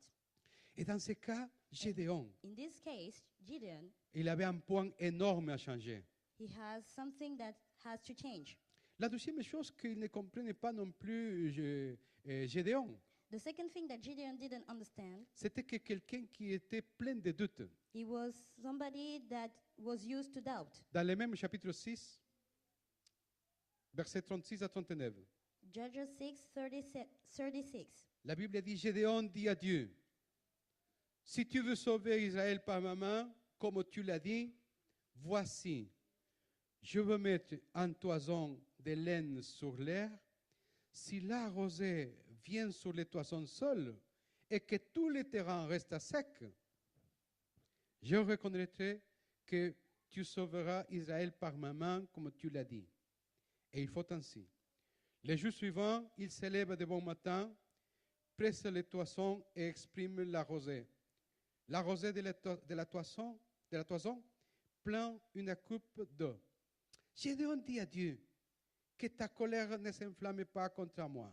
Et dans ce cas, Gédéon, In this case, Gideon, il avait un point énorme à changer. he has something that has to change. La deuxième chose qu'il ne comprenait pas non plus Gédéon, The second thing that Gideon didn't understand, c'était que quelqu'un qui était plein de doutes. he was somebody that was used to doubt. Dans le même chapitre 6, versets 36 à 39, Judges 6, 36. la Bible dit, Gédéon dit à Dieu, si tu veux sauver Israël par ma main, comme tu l'as dit, voici, je veux mettre un toison de laine sur l'air. Si la rosée vient sur les toisons seuls et que tout le terrain reste sec, je reconnaîtrai que tu sauveras Israël par ma main, comme tu l'as dit. Et il faut ainsi. Les jours suivants, il se lève de bon matin, presse les toisons et exprime la rosée. La rosée de la toison plein une coupe d'eau. Gédéon dit à Dieu, que ta colère ne s'enflamme pas contre moi.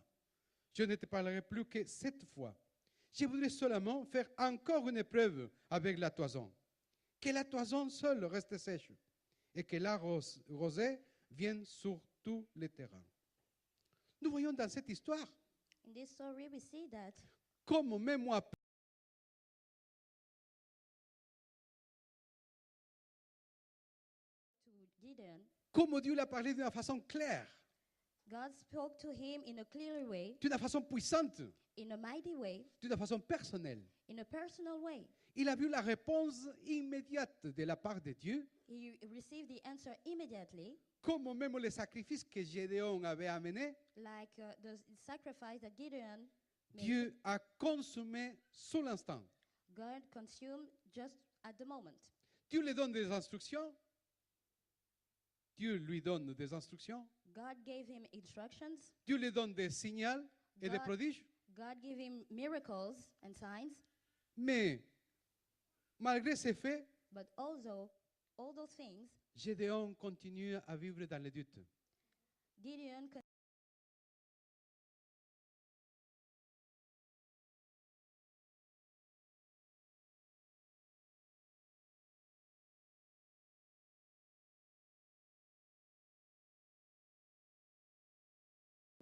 Je ne te parlerai plus que 7 fois. Je voudrais seulement faire encore une épreuve avec la toison. Que la toison seule reste sèche et que la rosée vienne sur tout le terrain. Nous voyons dans cette histoire In this story, we see that comme même moi, to Gideon, comme Dieu l'a parlé d'une façon claire, God spoke to him in a clear way, d'une façon puissante, in a mighty way, d'une façon personnelle. in a personal way. Il a vu la réponse immédiate de la part de Dieu, He received the answer immediately, comme même les sacrifices que Gédéon avait amenés, like the sacrifice that Gideon made. Dieu a consommé sur l'instant. God consumed just at the moment. Dieu lui donne des instructions. Dieu lui donne des instructions. God gave him instructions. Dieu lui donne des signaux et des God- prodiges. God gave him miracles and signs. Mais malgré ces faits, But also, all those things, Gédéon continue à vivre dans le doute. Gideon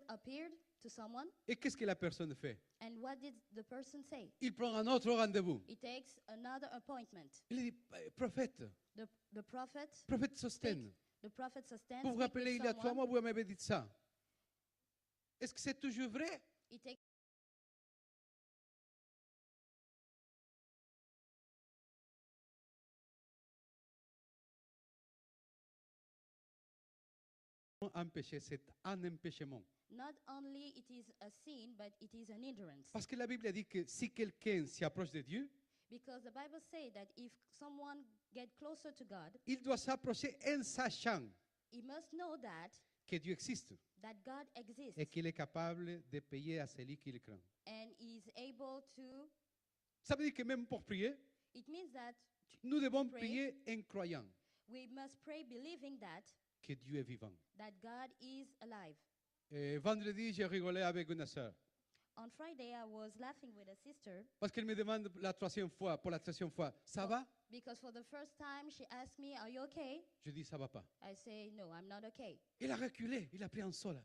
appeared to someone, Et qu'est-ce que la personne fait? and what did the person say? Il prend un autre rendez-vous. He takes another appointment. Il dit, prophète, The prophet, prophète Sostène, the prophet Sosthenes, vous vous speak with rappelez, il y a 3 someone. mois, vous m'avez dit ça. Est-ce que c'est toujours vrai? He takes Un péché, c'est un empêchement. not only it is a sin, but it is an hindrance. Parce que la Bible a dit que si quelqu'un s'y approche de Dieu, Because the Bible says that if someone get closer to God, il doit s'approcher en sachant he must know que Dieu existe that God exists et qu'il est capable de payer à celui qui le craint. and he is able to. Ça veut dire que même pour prier, It means that nous devons Pray. prier en croyant we must pray believing que Dieu est vivant. that God is alive. Et vendredi, j'ai rigolé avec une sœur On Friday, I was laughing with a sister parce qu'elle me demande pour la troisième fois, ça va? because for the first time she asked me, "Are you okay?" Je dis, ça va pas. I say, "No, I'm not okay." Il a reculé, il a pris un sol.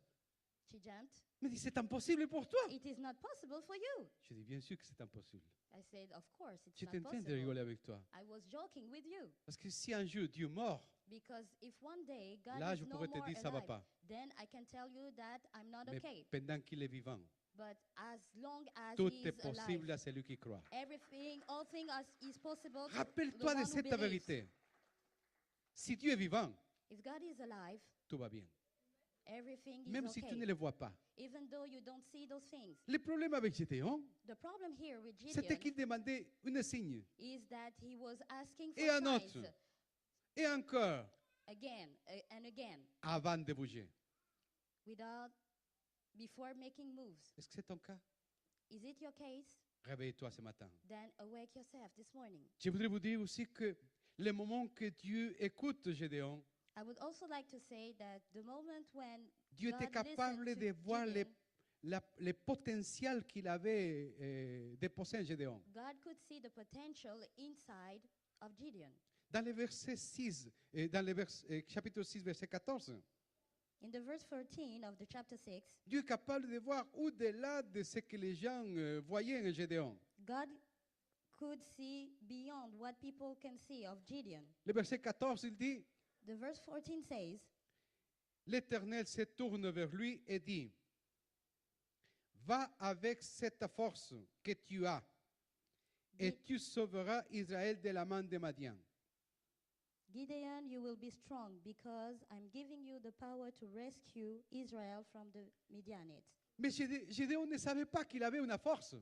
She jumped. Il me dit, c'est impossible pour toi. It is not possible for you. Je dis, bien sûr que c'est impossible. I said, "Of course, it's J'étais not en train de possible." rigoler avec toi. I was joking with you Parce que si un jour Dieu mort, because if one day God là, is je no pourrais te more dire, ça va alive, pas. then I can tell you that I'm not Mais okay. pendant qu'il est vivant, But as long as tout he est is possible alive, à celui qui croit. all things is possible. to the Rappelle-toi one de who cette believes. vérité. Si Dieu est vivant, If God is alive, tout va bien. everything is Même si okay. tu ne le vois pas. Even though you don't see those things. Le problème avec Gédéon, The problem here with c'était Gideon qu'il demandait une signe. is that he was asking for Et un signs autre. Et encore, again and again avant de bouger. before making moves. Est-ce que c'est ton cas? Is it your case? Réveille-toi ce matin. Then awake yourself this morning. Je voudrais vous dire aussi que le moment que Dieu écoute Gédéon, I would also like to say that the moment when Dieu était God capable listened de to voir Gideon, le potentiel qu'il avait déposé en Gédéon. God could see the potential inside of Gideon. Dans le verset 6, dans le chapitre 6, verset 14, In the verse 14 of the chapter 6, Dieu est capable de voir au-delà de ce que les gens voyaient en Gédéon. God could see beyond what people can see of Gideon. Le verset 14, il dit, The verse 14 says, l'Éternel se tourne vers lui et dit, va avec cette force que tu as et Gi- tu sauveras Israël de la main de Madian. Gideon, you will be strong because I'm giving you the power to rescue Israel from the Midianites. Mais Gédéon ne savait pas qu'il avait une force.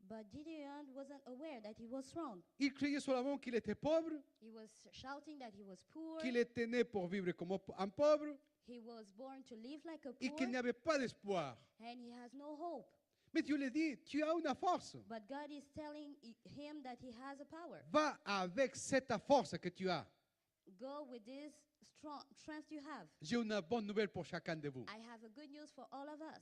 But Gideon wasn't aware that he was strong. Il criait seulement qu'il était pauvre, He was shouting that he was poor. qu'il était né pour vivre comme un pauvre He was born to live like a et poor, qu'il n'y avait pas d'espoir. and he has no hope. Mais Dieu lui dit, tu as une force. But God is telling him that he has a power. Va avec cette force que tu as. Go with this strength you have. J'ai une bonne nouvelle pour chacun de vous. I have a good news for all of us.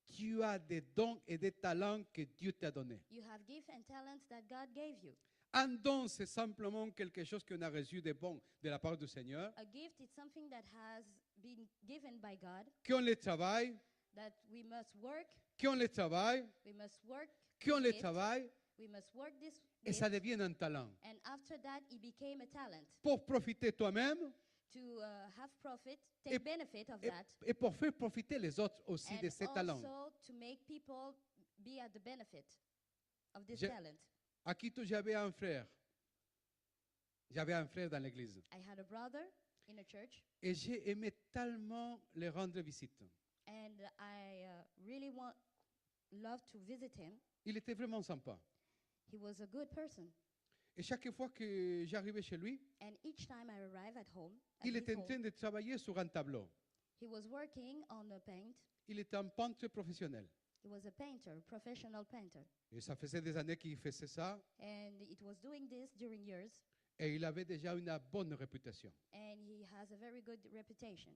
Tu as des dons et des talents que Dieu t'a donnés. You have gifts and talents that God gave you. Un don, c'est simplement quelque chose qu'on a reçu de bon de la part du Seigneur, A gift is something that has been given by God, qu'on le travaille, that we must work, qu'on le travaille, we must work, qu'on this le gift, travaille, we must work this et gift, ça devient un talent. and after that it became a talent Pour profiter toi-même to have profit, Et- take benefit of et, that, et pour faire profiter les autres aussi de and ces talents. also to make people be at the benefit of this Je- talent. À Quito, j'avais un frère. J'avais un frère dans l'église. I had a brother in a church, Et j'ai aimé tellement les rendre visite. and I really loved to visit him. Il était vraiment sympa. He was a good person. Et chaque fois que j'arrivais chez lui, And each time I arrive at home, at il his était en home, train de travailler sur un tableau. he was working on a paint. Il était un peintre professionnel. He was a painter, professional painter. Et ça faisait des années qu'il faisait ça. And it was doing this during years. Et il avait déjà une bonne réputation. and he has a very good reputation.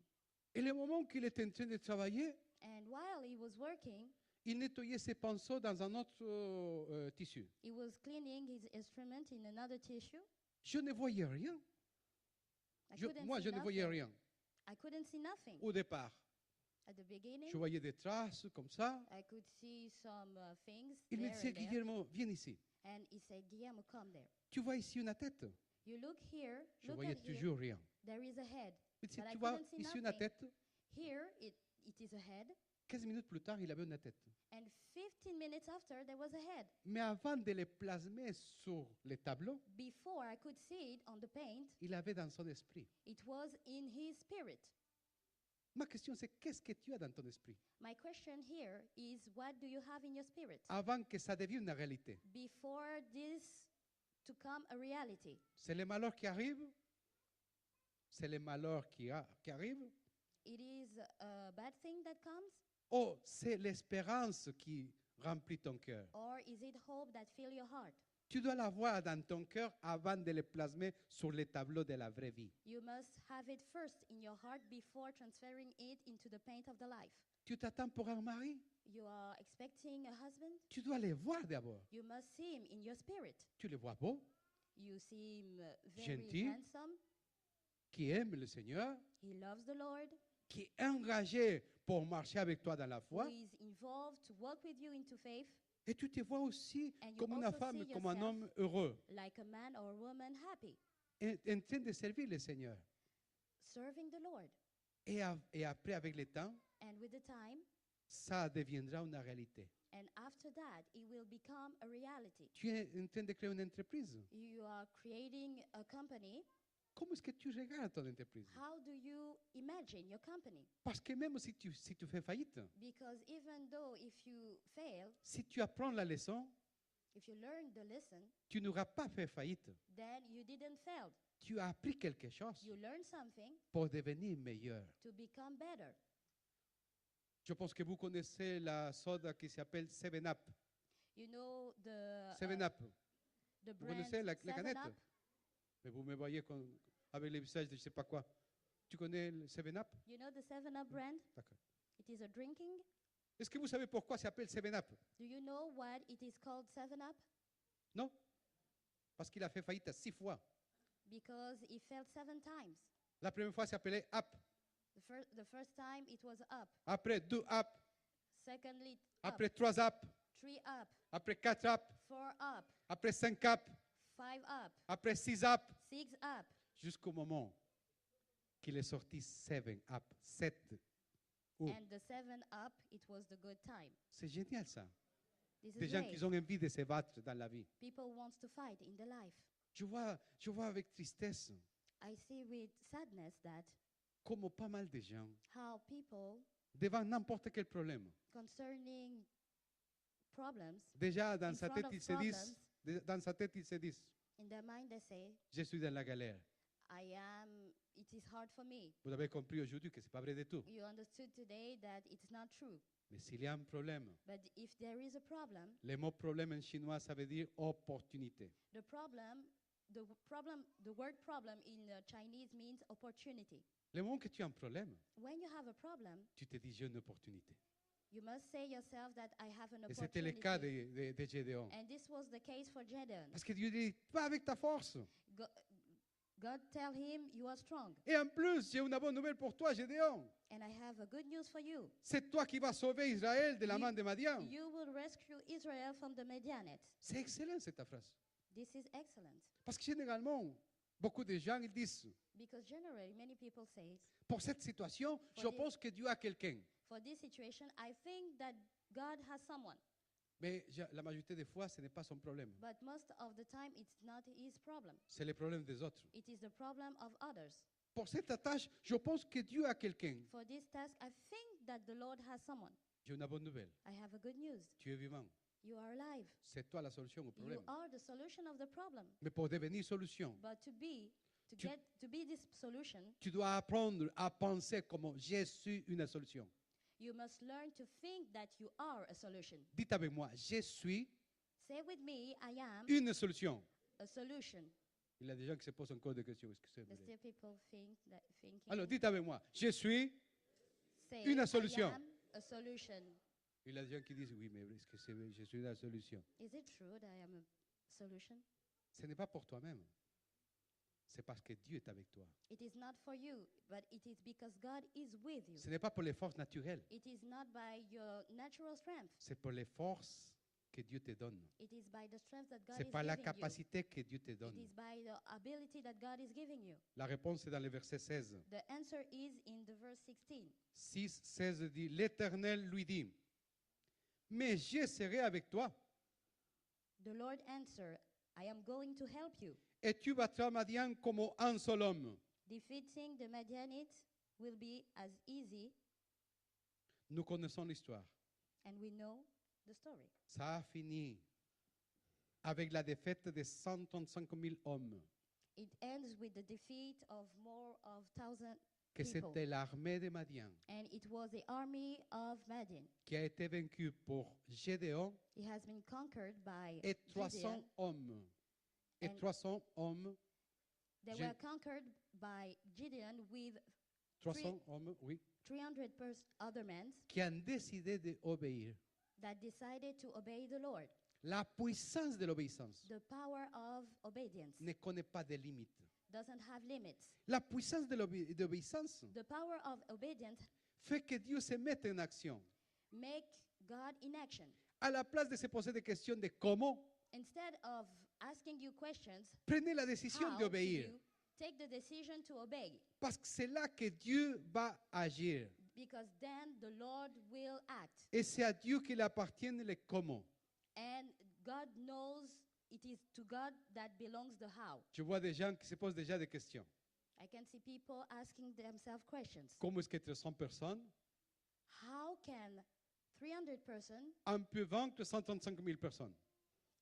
Et le moment qu'il était en train de travailler, And while he was working, il nettoyait ses pinceaux dans un autre tissu. he was cleaning his instrument in another tissue. Je ne voyais rien. Moi, je ne voyais rien I couldn't see nothing au départ. at the beginning. Je voyais des traces comme ça. I could see some things Il me there disait, and there. Guillermo, viens ici. And he said, Guillermo, come there. Tu vois ici une tête? You look here, Je look voyais at here, toujours rien. there is a head. Il me disait, But I tu vois couldn't see ici une nothing. tête? Here, it is a head. 15 minutes plus tard, il avait une tête. And 15 minutes after, there was a head. Mais avant de les plasmer sur les tableaux, Before I could see it on the paint, il avait dans son esprit. it was in his spirit. Ma question, c'est qu'est-ce que tu as dans ton esprit? My question here is, what do you have in your spirit? Avant que ça devienne une réalité. Before this to come a reality. C'est les malheurs qui arrivent. C'est les malheurs qui arrivent. It is a bad thing that comes, Oh, c'est l'espérance qui remplit ton cœur. or is it hope that fill your heart? Tu dois l'avoir dans ton cœur avant de le plasmer sur les tableaux de la vraie vie. You must have it first in your heart before transferring it into the paint of the life. Tu t'attends pour un mari? You are expecting a husband. Tu dois le voir d'abord. You must see him in your spirit. Tu le vois beau, You see him very Gentil. handsome. qui aime le Seigneur, He loves the Lord. qui est engagé pour marcher avec toi dans la Who foi. is involved to walk with you into faith, Et tu te vois aussi And you comme une also femme, see comme un yourself homme heureux, like a man or a woman happy, en train de servir le Seigneur. serving the Lord. Et après, avec le temps, And with the time, ça deviendra une réalité. and after that, it will become a reality. Tu es en train de créer une entreprise. You are creating a company. Comment est-ce que tu regardes ton entreprise? How do you imagine your company? Parce que même si tu fais faillite, Because even though if you fail, si tu apprends la leçon, if you learn the lesson, tu n'auras pas fait faillite. then you didn't fail. Tu as appris quelque chose You learned something pour devenir meilleur. to become better. Je pense que vous connaissez la soda qui s'appelle 7-Up. You know the 7-Up. the Vous brand connaissez la 7 canette? Up? Mais vous me voyez avec les visages de je ne sais pas quoi. Tu connais le 7-Up? You know the 7 Up brand? D'accord. It is a drinking. Est-ce que vous savez pourquoi ça s'appelle 7-Up? Do you know what it is called 7 Up? Non? Parce qu'il a fait faillite 6 fois. Because it failed 7 times. La première fois, ça s'appelait Up. The first time it was up. Après 2 Up. Secondly, up. Après 3 Up. 3 up. Après 4 Up. 4 up. Après 5 Up. 5 up. Après 6 Up. 6 up. Jusqu'au moment qu'il est sorti 7 Up. 7. Oh. And the 7 up, it was the good time. C'est génial ça. This Des is gens great. qui ont envie de se battre dans la vie. People wants to fight in the life. Je vois avec tristesse I see with sadness that comment pas mal de gens, how people devant n'importe quel problème, concerning problems, déjà dans In sa front tête, of ils se disent, dans sa tête, ils se disent, in their mind they say, je suis dans la galère. it is hard for me. Vous avez compris aujourd'hui que c'est pas vrai du tout. You understood today that it's not true. Mais s'il y a un problème, But if there is a problem, le mot problème en chinois, ça veut dire opportunité. the word problem in Chinese means opportunity. Le moment que tu as un problème, When you have a problem, tu te dis j'ai une opportunité. you must say yourself that I have an Et c'était le cas opportunity. de Gédéon. And this was the case for Gideon. Parce que Dieu dit, pas avec ta force. God tell him, you are strong. Et en plus, j'ai une bonne nouvelle pour toi, Gédéon. And I have a good news for you. C'est toi qui vas sauver Israël de la main de Madian. You will rescue Israel from the Midianites. C'est excellent cette phrase. This is excellent. Parce que généralement, beaucoup de gens ils disent, Because generally, many people say, pour cette situation, je pense que Dieu a quelqu'un. for this situation, I think that God has someone. Mais la majorité des fois, ce n'est pas son problème. But most of the time, it's not his problem. C'est le problème des autres. It is the problem of others. Pour cette tâche, je pense que Dieu a quelqu'un. For this task, I think that the Lord has someone. J'ai une bonne nouvelle. I have a good news. Tu es vivant. You are alive. C'est toi la solution au problème. You are the solution of the problem. Mais pour devenir solution, But to be this solution, tu dois apprendre à penser comme je suis une solution. you must learn to think that you are a solution. Dites avec moi, je suis Say with me, I am une solution. a solution. Il y a des gens qui se posent encore des questions. Est-ce que c'est There's vrai? still people thinking. Alors, dites avec moi, je suis. Say, une I solution. am a solution. Il y a des gens qui disent, oui, mais est-ce que c'est vrai? Je suis la solution. Is it true that I am a solution? Ce n'est pas pour toi-même. C'est parce que Dieu est avec toi. It is not for you, but it is because God is with you. Ce n'est pas pour les forces naturelles. It is not by your natural strength. C'est pour les forces que Dieu te donne. It is by the strength that God C'est is par la giving you. capacité que Dieu te It donne. is by the ability that God is giving you. La réponse est dans le verset 16. The answer is in the verse 16. 6, 16 dit, l'Éternel lui dit, mais je serai avec toi, The Lord answered, I am going to help you. et tu battras Madian comme un seul homme. Defeating the Midianites will be as easy, Nous connaissons l'histoire. and we know the story. Ça a fini avec la défaite de 135 000 hommes, It ends with the defeat of more of 1,000 que people. c'était l'armée de Madian, And it was the army of Madian. qui a été vaincue pour Gédéon It has been conquered by et 300 Gideon. hommes. Et And 300 hommes, They Gid- were conquered by Gideon with 300 hommes, oui, 300 other men qui ont décidé d'obéir. that decided to obey the Lord. La puissance de l'obéissance The power of obedience ne connaît pas de limites. doesn't have limits. La puissance de l'obéissance The power of obedience fait que Dieu se mette en action. make God in action. À la place de se poser des questions de comment, Instead of asking you questions, prenez la décision how should d'obéir. you take the decision to obey? Parce que c'est là que Dieu va agir. Because then the Lord will act. Et c'est à Dieu qu'il appartient le comment. And God knows it is to God that belongs the how. Je vois des gens qui se posent déjà des questions. I can see people asking themselves questions. Comment est-ce que 300 personnes How can 300 persons on peut vaincre 135 000 personnes?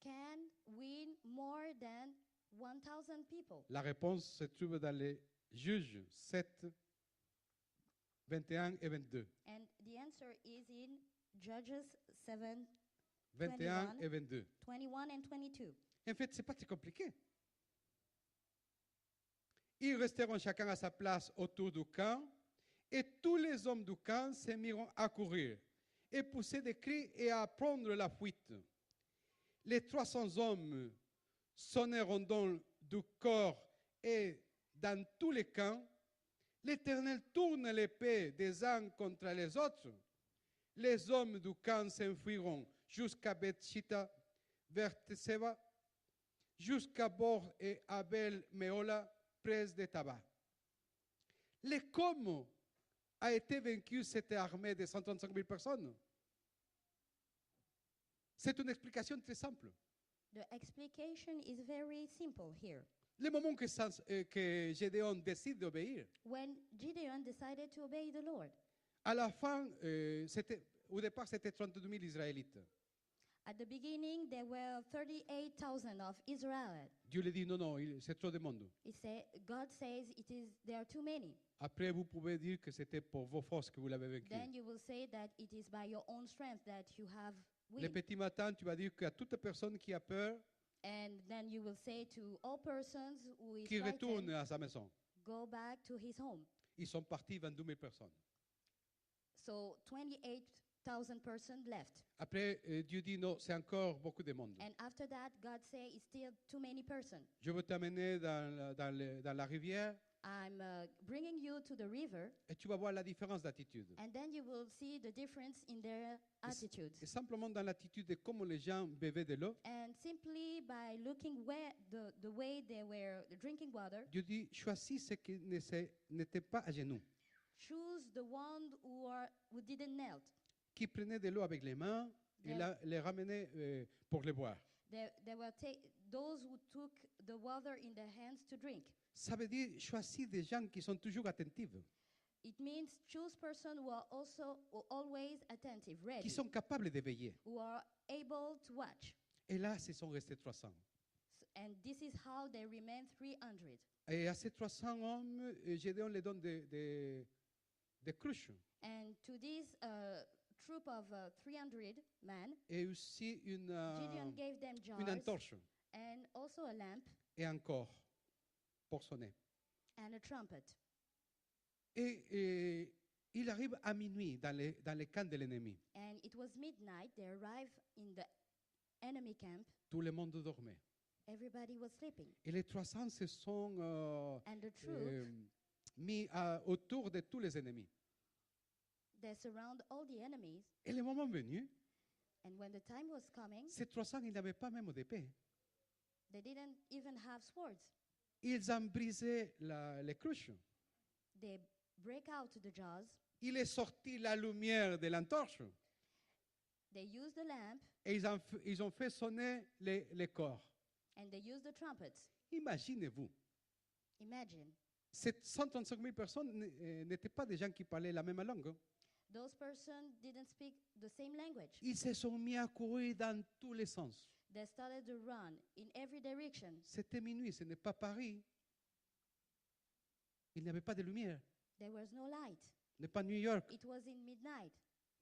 can win more than 1,000 people? La réponse se trouve dans les Juges 7, 21 et 22. And the answer is in Judges 7, 21 et 22. 21 and 22. En fait, ce n'est pas très compliqué. Ils resteront chacun à sa place autour du camp, et tous les hommes du camp se mirent à courir, et pousser des cris et à prendre la fuite. Les 300 hommes sonneront donc du corps et dans tous les camps. L'Éternel tourne l'épée des uns contre les autres. Les hommes du camp s'enfuiront jusqu'à Beth-Shitta, vers Tseba, jusqu'à Bor et Abel-Meola, près de Tabac. Le comment a été vaincu cette armée de 135 000 personnes? C'est une explication très simple. The explication is very simple here. Le moment que Gédéon décide d'obéir, When Gideon decided to obey the Lord, à la fin, au départ, c'était 32 000 Israélites. at the beginning there were 38,000 of Israel. Dieu lui dit, non, non, c'est trop de monde. God says there are too many. Après, vous pouvez dire que c'était pour vos forces que vous l'avez vaincu. Then you will say that it is by your own strength that you have Le win. petit matin, tu vas dire qu'à toute personne qui a peur, And then you will say to all persons who is qui retourne frightened, à sa maison. go back to his home. Ils sont partis 22 000 personnes. So 28,000 persons left. Après, Dieu dit, non, c'est encore beaucoup de monde. And after that, God said it's still too many persons. Je veux t'amener dans la rivière I'm bringing you to the river, et tu vas voir la différence d'attitude. and then you will see the difference in their attitudes. Et simplement dans l'attitude de comment les gens buvaient de l'eau, And simply by looking where the way they were drinking water, Dieu dit, choisis ceux qui n'étaient pas à genoux, choose the one who didn't kneel. qui prenaient de l'eau avec les mains et Yeah. les ramenaient pour les boire. They were those who took the water in their hands to drink. Ça veut dire choisis des gens qui sont toujours attentifs, It means choose persons who are always attentive, qui ready, sont capables de veiller. who are able to watch. Et là, ce sont restés 300. And this is how they remain 300. Et à ces 300 hommes, Gédéon les donne des cruches And to this troop of 300 men, et aussi Gideon gave them une jars entorche. and also a lamp. Et encore, pour sonner. and a trumpet. Et il arrive à minuit dans les camps de l'ennemi. And it was midnight. They arrived in the enemy camp. Tout le monde dormait. Everybody was sleeping. Et les 300 se sont And the troops, mis autour de tous les ennemis. they surround all the enemies. Et le moment venu, And when the time was coming, ces 300, ils n'avaient pas même d'épée. they didn't even have swords. Ils ont brisé les cruches. They break out the jaws. Il est sorti la lumière de l'entorche They used the lamp et ils ont fait sonner les corps. and they used the trumpets. Imaginez-vous, Imagine. ces 135 000 personnes n'étaient pas des gens qui parlaient la même langue. Hein. Those persons didn't speak the same language. Ils se sont mis à courir dans tous les sens. They started to run in every direction. C'était minuit, ce n'est pas Paris. Il n'y avait pas de lumière. There was no light. Ce n'est pas New York. It was in midnight.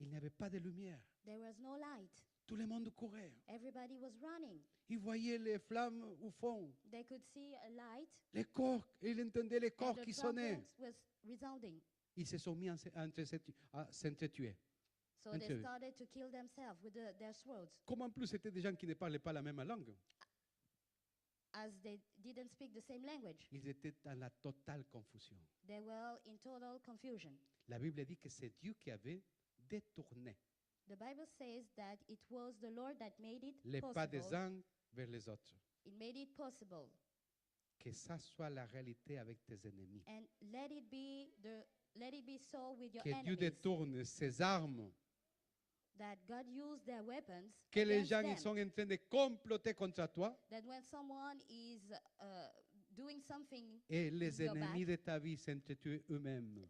Il n'y avait pas de lumière. There was no light. Tout le monde courait. Everybody was running. Ils voyaient les flammes au fond, They could see a light, les corps, et ils entendaient les and corps the qui sonnaient. trumpets was resounding. Ils se sont mis à s'entretuer. So And they so- started to kill themselves with their swords. Comme en plus c'était des gens qui ne parlaient pas la même langue, As they didn't speak the same language, ils étaient dans la totale confusion. they were in total confusion. La Bible dit que c'est Dieu qui avait détourné The Bible says that it was the Lord that made it les pas des possible. uns vers les autres. It made it possible. Que ça soit la réalité avec tes ennemis. And let it be so with your Que Dieu enemies. détourne ses armes. That God used their weapons Que les against gens them. ils sont en train de comploter contre toi. That when someone is doing something, Et les Your ennemis back. de ta vie s'entretuent eux-mêmes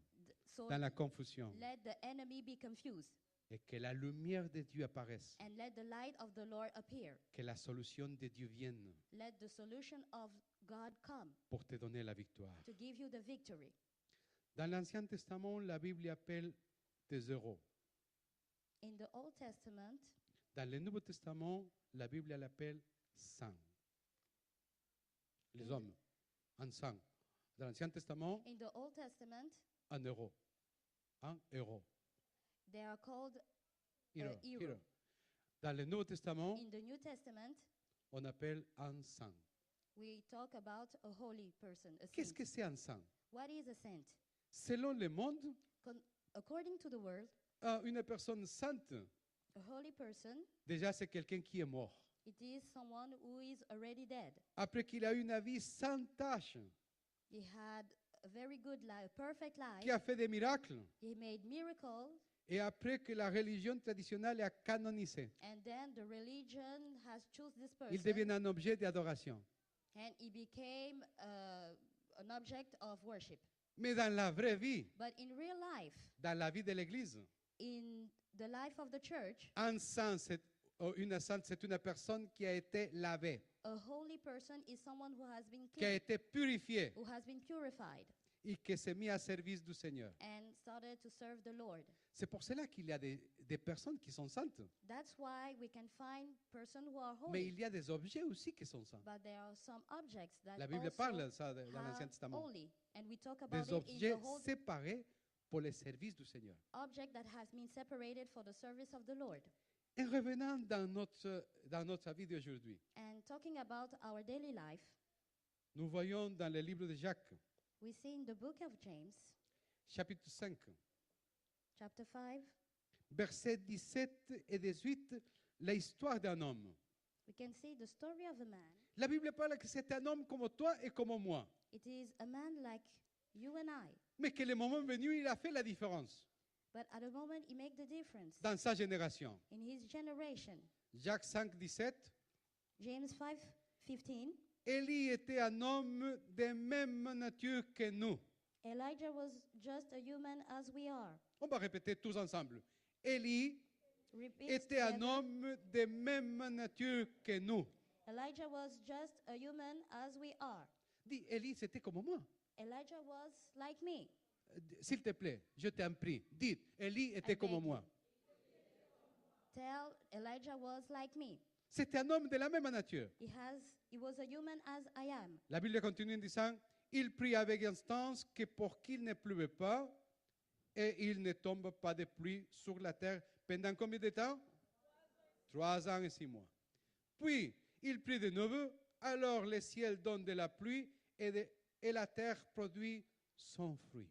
so dans la confusion. let the enemy be confused. Et que la lumière de Dieu apparaisse. And let the light of the Lord appear. Que la solution de Dieu vienne Let the solution of God come pour te donner la victoire. to give you the victory. Dans l'Ancien Testament, la Bible appelle des héros. In the Old Testament, Dans le Nouveau Testament, la Bible l'appelle saints. Les hommes, en saints. Dans l'Ancien Testament, in the Old Testament, un héros. Un héros. they are called Hero, hero. hero. Dans le Nouveau Testament, In the New Testament, on appelle un saint. we talk about a holy person, a Qu'est-ce saint. que c'est un saint? What is a saint? Selon le monde, According to the world, une personne sainte, a holy person, déjà c'est quelqu'un qui est mort. it is someone who is already dead. Après qu'il a eu une vie sans tâche, He had a very good life, a perfect life. qui a fait des miracles, He made miracles, et après que la religion traditionnelle a canonisé, and then the religion has chosen this person, il devient un objet d'adoration. and he became an object of worship. Mais dans la vraie vie, But in real life, dans la vie de l'Église, in the life of the church, un saint, une sainte, c'est une personne qui a été lavée, a holy person is someone who has been qui a cleansed, été purifiée who has been purified, et qui s'est mis à service du Seigneur. and started to serve the Lord. C'est pour cela qu'il y a des personnes qui sont saintes, That's why we can find persons who are mais holy. il y a des objets aussi qui sont saints. But there are some objects that La Bible also parle de ça dans l'Ancien have Testament. holy, and we talk about Des it in objets the whole séparés pour le service du Seigneur. object that has been separated for the service of the Lord. Et revenant dans notre vie d'aujourd'hui, And talking about our daily life, nous voyons dans le livre de Jacques, we see in the book of James, chapitre 5, chapter 5, versets 17 et 18, l'histoire d'un homme. we can see the story of a man. La Bible parle que c'est un homme comme toi et comme moi, It is a man like you and I, mais que le moment venu, il a fait la différence but at a moment he made the difference dans sa génération. in his generation. Jacques 5, 17, James 5:15. Élie était un homme de même nature que nous. Elijah was just a human as we are. On va répéter tous ensemble. Élie Repeat était un together. homme de même nature que nous. Elijah was just a human as we are. Dis, Élie, c'était comme moi. Elijah was like me. S'il te plaît, je t'en prie. Dites, Élie était I comme beg moi. Tell Elijah was like me. C'était un homme de la même nature. He was a human as I am. La Bible continue en disant, il prie avec instance que pour qu'il ne pleuve pas et il ne tombe pas de pluie sur la terre pendant combien de temps? 3 ans et 6 mois. Puis, il prie de nouveau, alors le ciel donne de la pluie et la terre produit son fruit.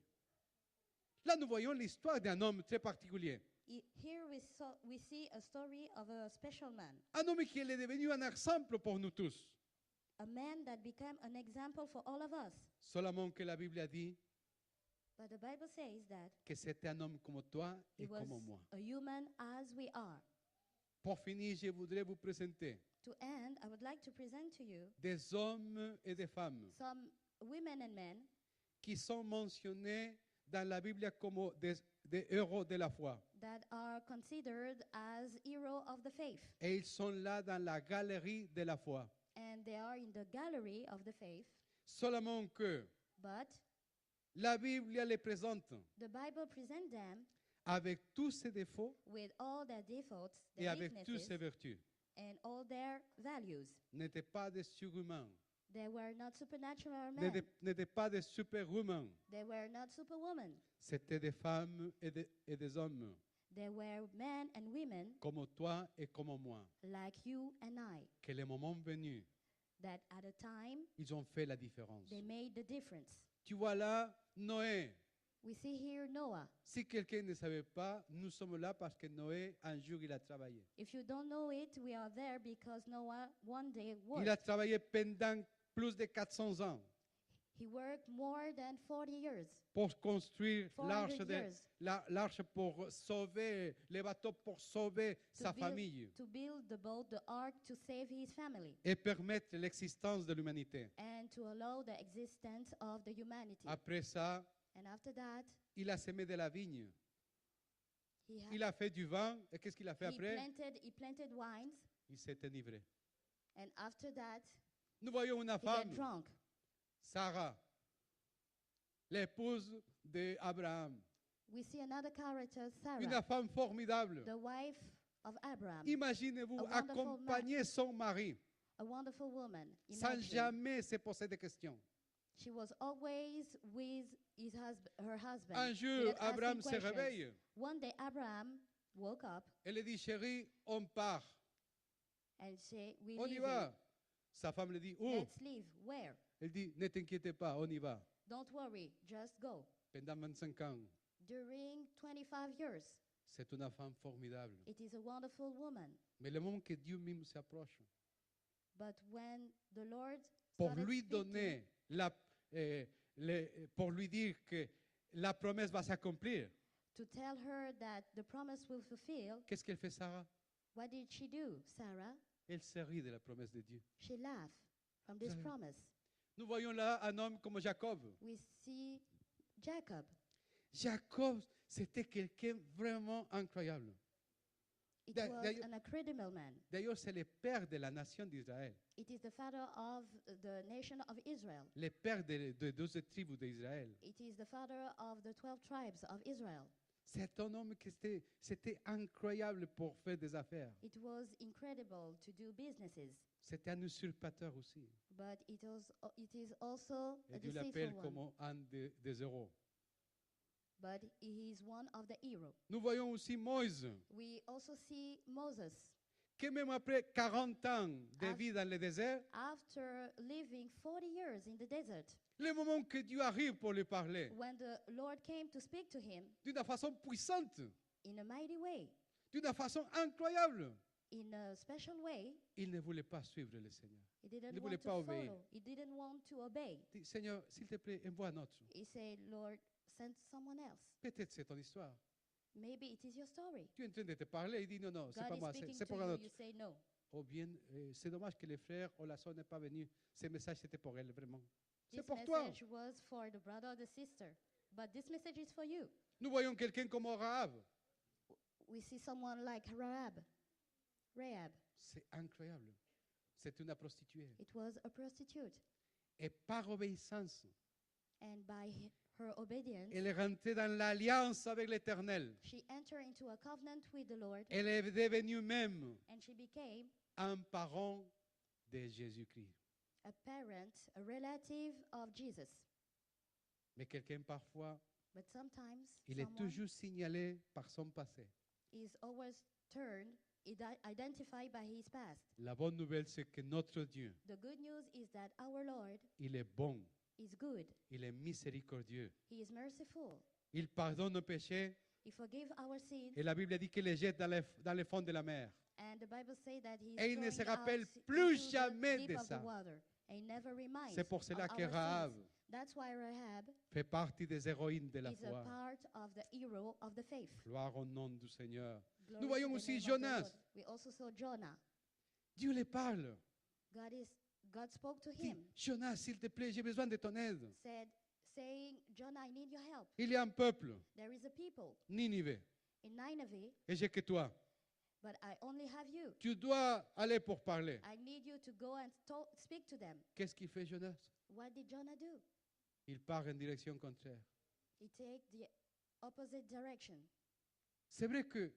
Là, nous voyons l'histoire d'un homme très particulier. Here we see a story of a special man, Un homme qui est devenu un exemple pour nous tous. a man that became an example for all of us. Seulement que la Bible a dit But the Bible says that que c'était un homme comme toi he et was comme moi. a human as we are. Pour finir, je voudrais vous présenter To end, I would like to present to you des hommes et des femmes some women and men qui sont mentionnés dans la Bible comme des héros de la foi. that are considered as heroes of the faith. Et ils sont là dans la galerie de la foi. And they are in the gallery of the faith. Seulement que But la Bible les présente the Bible presents them avec tous ses défauts with all their defaults, et their avec toutes weaknesses, ses vertus. and all their values. N'étaient pas des surhumains, They were not supernatural men. n'étaient pas des superhumains. They were not superwomen. C'était des femmes et des hommes They were men and women comme toi et comme moi. like you and I, Que le moment venu, that at a time ils ont fait la différence. they made the difference. Tu vois là, Noé. We see here Noah. Si quelqu'un ne savait pas, nous sommes là parce que Noé, un jour, il a travaillé. If you don't know it, we are there because Noah one day Il a worked. travaillé pendant plus de 400 ans He worked more than 40 years. pour construire 400 years. l'arche pour sauver, les bateaux pour sauver To sa build- famille To build the boat, the ark, to save his family et permettre l'existence de l'humanité. and to allow the existence of the humanity. Après ça, And after that, il a semé de la vigne. he, Il a fait du vin. Et qu'est-ce qu'il a fait après? he planted wines. Il s'est enivré. And after that, Nous voyons une he get femme, drunk. Sarah, l'épouse d'Abraham. We see another character, Une Sarah, femme formidable. the wife of Abraham, Imaginez-vous A wonderful accompagner son mari a wonderful woman. sans Imagine. jamais se poser de questions. She was always with her husband. Un jour, without asking Abraham se questions. réveille. One day, Abraham woke up Elle dit, chérie, on part. and said, "We On y leaving. va. Sa femme lui dit, où? Let's leave. Where? Elle dit, ne t'inquiète pas, on y va. Don't worry, just go." Pendant 25 ans, During 25 years, c'est une femme formidable. it is a wonderful woman. Mais le moment que Dieu même s'approche, But when the Lord pour started lui speaking, donner, pour lui dire que la promesse va s'accomplir, to tell her that the promise will fulfill, qu'est-ce qu'elle fait, Sarah? what did she do, Sarah? Elle se rit de la promesse de Dieu. She laughed from this Vous savez, promise. Nous voyons là un homme comme Jacob. We see Jacob. Jacob, c'était quelqu'un vraiment incroyable. It D'a- was d'ailleurs- an incredible man. D'ailleurs, c'est le père de la nation d'Israël, It is the father of the nation of Israel. le père de 12 tribus d'Israël. It is the father of the 12 tribes of Israel. C'est un homme qui c'était incroyable pour faire des affaires. It was incredible to do businesses, C'était un usurpateur aussi. but it is also Et a Dieu deceitful l'appelle one. comme un des héros. But he is one of the heroes. Nous voyons aussi Moïse, We also see Moses. qui même après 40 ans de Ah. vie dans le désert, After living 40 years in the desert, le moment que Dieu arrive pour lui parler, when the Lord came to speak to him d'une façon puissante, in a mighty way, d'une façon incroyable, in a special way, il ne voulait pas suivre le Seigneur. he didn't Ne want voulait to pas obéir. follow. He didn't want to obey. Il dit, Seigneur, s'il te plaît, envoie un autre. He said, Lord, send someone else. Peut-être c'est ton histoire. Maybe it is your story. Tu es en train de te parler, il dit non, non, c'est God pas is moi, speaking c'est to pour un you. autre. You say no. Oh bien, c'est dommage que les frères ou la soeur n'est pas venu. Ce message, c'était pour elle, vraiment. C'est This pour toi. message was for the brother or the sister, but this message is for you. Nous voyons quelqu'un comme Rahab. We see someone like Rahab. C'est incroyable. C'est une prostituée. It was a prostitute, Et par obéissance, and by her obedience, elle est rentrée dans l'alliance avec l'Éternel. she entered into a covenant with the Lord, Elle est devenue même and she became un parent de Jésus-Christ. a parent, a relative of Jesus. Mais quelqu'un parfois, But sometimes il est someone toujours signalé par son passé. is always turned, identified by his past. La bonne nouvelle, c'est que notre Dieu, The good news is that our Lord il est bon, is good. il est miséricordieux. He is merciful. Il pardonne nos péchés He forgives our sins. et la Bible dit qu'il les jette dans les fonds de la mer. And the Bible says that he is Et il ne se throwing rappelle out plus into jamais the de deep of ça. the water. And he never reminds C'est pour cela of que our Rahab sins. That's why Rahab fait partie des héroïnes de la is a foi. part of the hero of the faith. Gloire au nom du Seigneur. Glory Nous to voyons the aussi name of the Jonas. Lord. We also saw Jonah. Dieu les parle. God spoke to Dit, him, Jonas, s'il te plaît, j'ai besoin de ton aide. saying, Jonah, I need your help. Il y a un peuple, There is a people Ninive, in Nineveh, et j'ai que toi. but I only have you. Tu dois aller pour parler. I need you to go and speak to them. Qu'est-ce qu'il fait Jonas? What did Jonah do? Il part en direction contraire. He take the opposite direction. C'est vrai que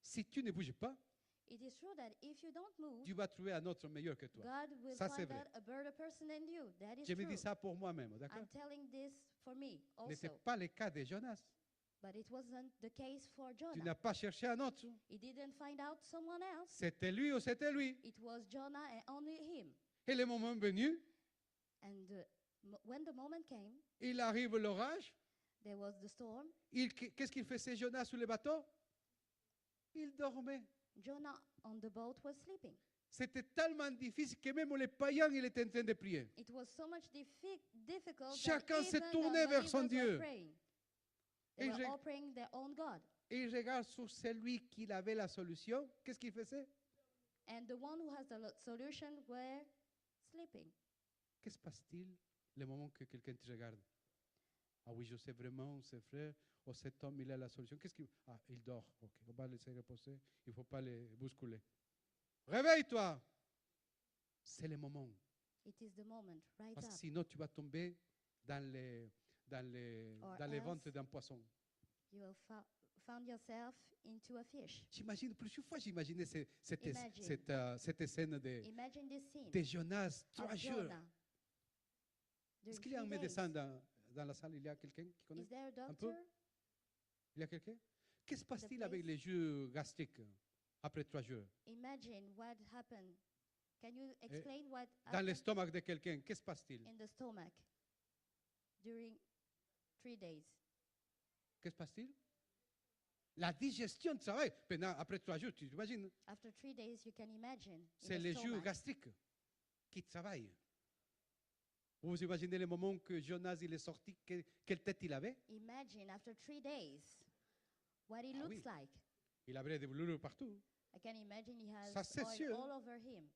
si tu ne bouges pas, It is true that if you don't move, tu vas trouver un autre meilleur que toi. God will Ça, c'est find vrai. out a better person than you. That is Je me true. dis ça pour moi-même, d'accord? I'm telling this for me Ce n'était also. pas le cas de Jonas. But it wasn't the case for Tu Jonah. n'as pas cherché un autre. He didn't find out someone else. C'était lui ou c'était lui. It was Jonah and only him. Et le moment venu, And when the moment came, il arrive l'orage. there was the storm. Qu'est-ce qu'il faisait Jonas sur le bateau? Il dormait. Jonah on the boat was sleeping. C'était tellement difficile que même les païens, il était en train de prier. It was so much difficult Chacun that se even tournait the vers son unbelievers Dieu. were praying. They Et were je- all praying their own God. Et il regarde sur celui qui avait la solution. Qu'est-ce qu'il faisait? And the one who has the solution were sleeping. Que se passe-t-il le moment que quelqu'un te regarde? Ah oui, je sais vraiment, c'est frère, oh, cet homme, il a la solution. Qu'est-ce qu'il... Ah, il dort. Ok, on va le laisser reposer. Il ne faut pas le bousculer. Réveille-toi! C'est le moment. It is the moment, right Parce que up. sinon, tu vas tomber dans Or les else- ventres d'un poisson. You will found yourself into a fish. J'imagine, plusieurs fois, j'imaginais Imagine. cette scène Imagine this scene de Jonas, of 3 jours. Jonah. Est-ce During qu'il y a un 3 days. médecin dans la salle? Il y a quelqu'un qui connaît? Is there a un peu? doctor? Il y a quelqu'un? Que se passe-t-il place? avec les jus gastriques après 3 jours? Imagine what happened. Can you explain what Dans happened l'estomac de quelqu'un, que se passe-t-il? in the stomach during 3 days? Que se passe-t-il? La digestion travaille. Maintenant, après 3 jours, tu imagines? After 3 days, you can imagine in C'est the les jus stomach. gastriques qui travaillent. Vous imaginez le moment que Jonas il est sorti, quelle tête il avait? Imagine after 3 days what he Ah looks oui. like. Il avait des brûlures partout. I can imagine he has Ça, c'est oil sûr. all over him.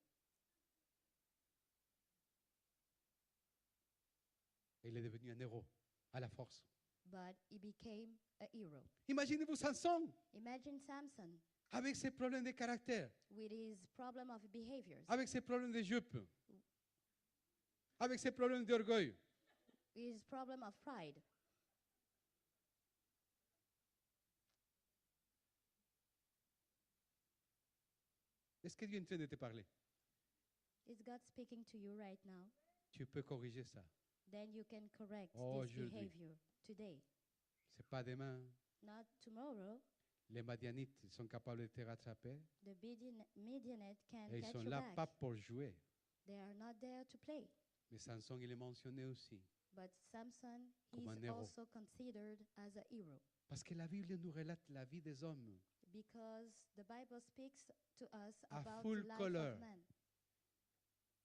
Et il est devenu un héros à la force. But he became a hero. Imaginez-vous Samson Imagine Samson avec ses problèmes de caractère, with his problem of behaviors, avec ses problèmes de jupe, avec ses problèmes d'orgueil. his problem of pride. Est-ce que Dieu est en train de te parler? Is God speaking to you right now? Tu peux corriger ça. Then you can correct this Aujourd'hui. behavior today. C'est pas demain. Not tomorrow. Les Madianites sont capables de te rattraper. The Midianites can Et ils catch sont you là back. pas pour jouer. They are not there to play. Mais Samson, il est mentionné aussi. But Samson, Comme un he's héros. also considered as a hero. Parce que la Bible nous relate la vie des hommes. Because the Bible speaks to us À about full the life color. of man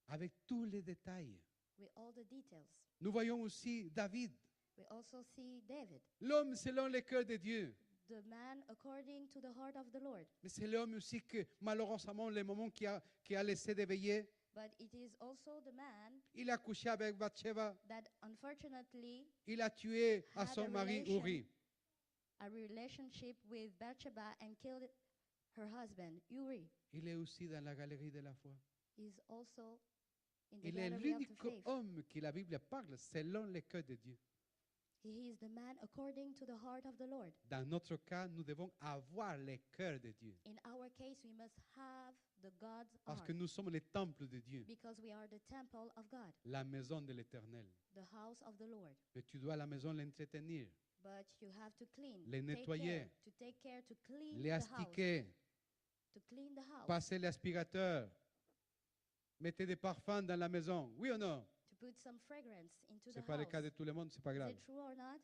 Avec tous les détails. with all the details. Nous voyons aussi David, We also see David, l'homme selon le cœur de Dieu. the man according to the heart of the Lord. Mais c'est l'homme aussi que, malheureusement, le moment qui a laissé d'éveiller, But it is also the man il a couché avec Bathsheba, that unfortunately il a tué à Had son a mari relation. Uri. a relationship with Bathsheba and killed her husband, Uri. Il est aussi dans la galerie de la foi. Is also in the Il est gallery of the l'unique faith. homme qui la Bible parle selon le cœur de Dieu. He is the man according to the heart of the Lord. Dans notre cas, nous devons avoir le cœur de Dieu. In our case, we must have the God's Parce heart que nous sommes les temples de Dieu, because we are the temple of God, la maison de l'Éternel. the house of the Lord. Mais tu dois à la maison l'entretenir, But you have to clean, les nettoyer, to take care to clean les the house, astiquer, to clean the house, passer l'aspirateur, mettez des parfums dans la maison. Oui ou non? to put some fragrance into Ce n'est the pas le house. cas de tout le monde, ce n'est pas Is grave. it true or not?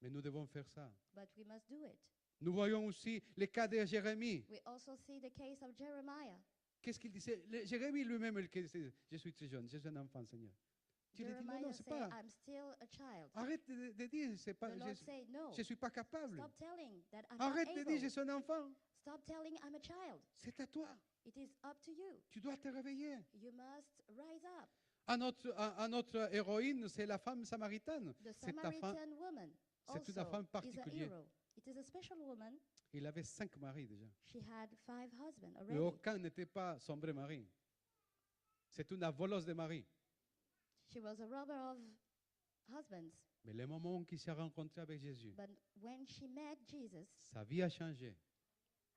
Mais nous devons faire ça. But we must do it. Nous voyons aussi le cas de Jérémie. We also see the case of Jeremiah. Qu'est-ce qu'il disait? Jérémie lui-même, il disait, je suis très jeune, je suis un enfant, Seigneur. Tu lui dis, non, Jeremiah non, c'est said, pas. I'm still a child. Arrête de dire, c'est pas, The Lord said, no, je ne suis pas capable. stop telling that I'm Arrête not de able. dire, je suis un enfant. Stop telling I'm a child. C'est à toi. It is up to you. Tu dois te réveiller. You must rise up. Un autre héroïne, c'est la femme samaritaine. The C'est ta femme. Samaritan woman C'est also une femme is a particulière. hero. It is a special woman. Il avait 5 maris déjà. She had 5 husbands Mais already. aucun n'était pas son vrai mari. C'est une voleuse de mari. She was a robber of husbands. Mais le moment qu'il s'est rencontré avec Jésus, But when she met Jesus, sa vie a changé.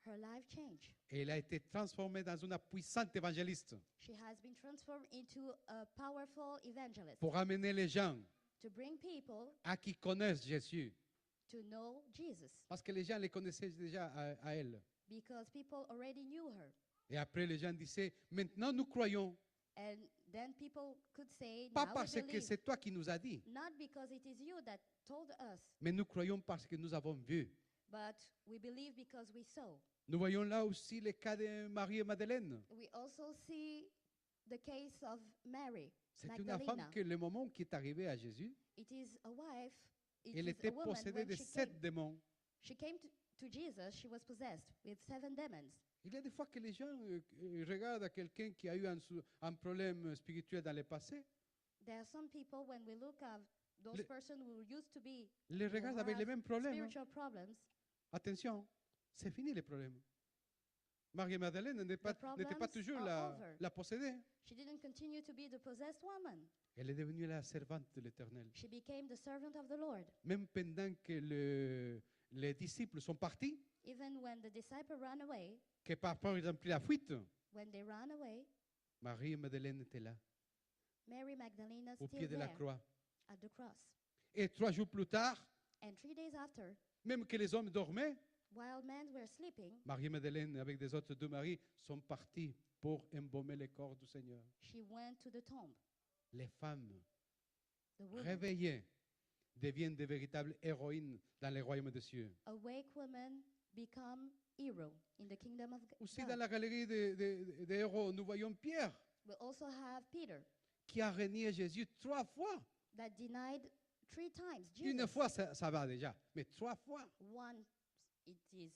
her life changed. Et elle a été transformée dans une puissante évangéliste She has been transformed into a powerful evangelist pour amener les gens to bring people à qui connaissent Jésus. to know Jesus Parce que les gens les connaissaient déjà à elle. because people already knew her. Et après, les gens disaient, maintenant nous croyons. And then people could say, Pas now we parce que believe. c'est toi qui nous as dit, Not because it is you that told us, mais nous croyons parce que nous avons vu. but we believe because we saw. Nous voyons là aussi le cas de Marie et Madeleine. We also see the case of Mary C'est une Magdalena. femme que le moment qui est arrivée à Jésus, It is a wife. It elle is était a woman. possédée When de she 7 came, démons. she came to Jesus, she was possessed with 7 demons. Il y a des fois que les gens regardent à quelqu'un qui a eu un problème spirituel dans le passé, There are some people, when we look at those Le- persons who used to be les who regardent avec les have mêmes problèmes. spiritual problems, Attention, c'est fini les problèmes. Marie et Madeleine n'était pas problems toujours are over. la possédée. she didn't continue to be the possessed woman. Elle est devenue la servante de l'Éternel. She became the servant of the Lord. Même pendant que les disciples sont partis, Even when the disciple ran away, que parfois ils ont pris la fuite, when they ran away, Marie et Madeleine étaient là, Mary Magdalena au still pied de la there croix. at the cross. Et 3 jours plus tard, And 3 days after, même que les hommes dormaient, while men were sleeping, Marie et Madeleine, avec des autres 2 maris, sont partis pour embaumer le corps du Seigneur. she went to the tomb. Les femmes The woman, réveillées deviennent de véritables héroïnes dans le royaume des cieux. awake women become hero in the kingdom of Aussi God. dans la galerie des héros, nous voyons Pierre We also have Peter qui a renié Jésus 3 fois. that denied 3 times Jesus. Une fois, ça va déjà, mais 3 fois. One, it is.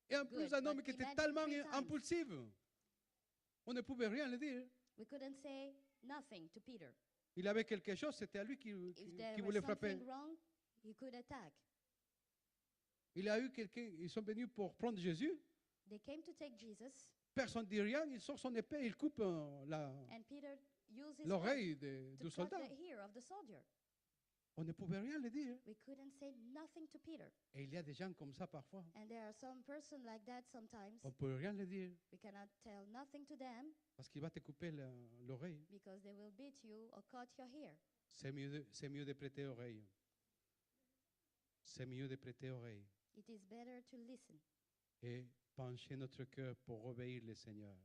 Et en plus, Good, un homme but qui était imagine tellement 3 times. impulsif. On ne pouvait rien le dire. We couldn't say nothing to Peter. Il avait quelque chose, c'était à lui qui If there was voulait frapper. something wrong, he could attack. Il a eu quelqu'un, ils sont venus pour prendre Jésus. They came to take Jesus, Personne ne dit rien, il sort son épée, il coupe and Peter used his sword l'oreille to du cut soldat. the ear of the soldier. On ne pouvait rien le dire. We couldn't say nothing to Peter. Et il y a des gens comme ça parfois. And there are some person like that sometimes. On ne peut rien le dire We cannot tell nothing to them parce qu'il va te couper l'oreille. because they will beat you or cut your hair. C'est mieux de prêter oreille. C'est mieux de prêter oreille It is better to listen et pencher notre cœur pour obéir le Seigneur.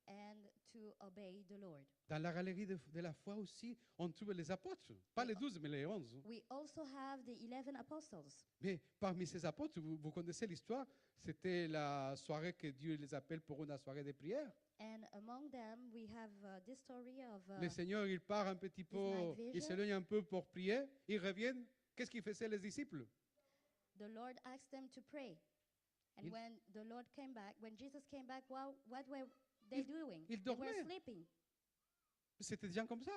and to obey the Lord. Dans la galerie de la foi aussi, on trouve les apôtres. Pas les 12, mais les 11. We also have the 11 apostles. Mais parmi ces apôtres, vous connaissez l'histoire, c'était la soirée que Dieu les appelle pour une soirée de prière. And among them, we have this story of Le Seigneur, il part un petit peu, night il vision. s'éloigne un peu pour prier, ils reviennent. Qu'est-ce qu'ils faisaient les disciples? the Lord asked them to pray. And Il- when the Lord came back, when Jesus came back, what were they doing? ils They were dormaient. sleeping. C'était des gens comme ça.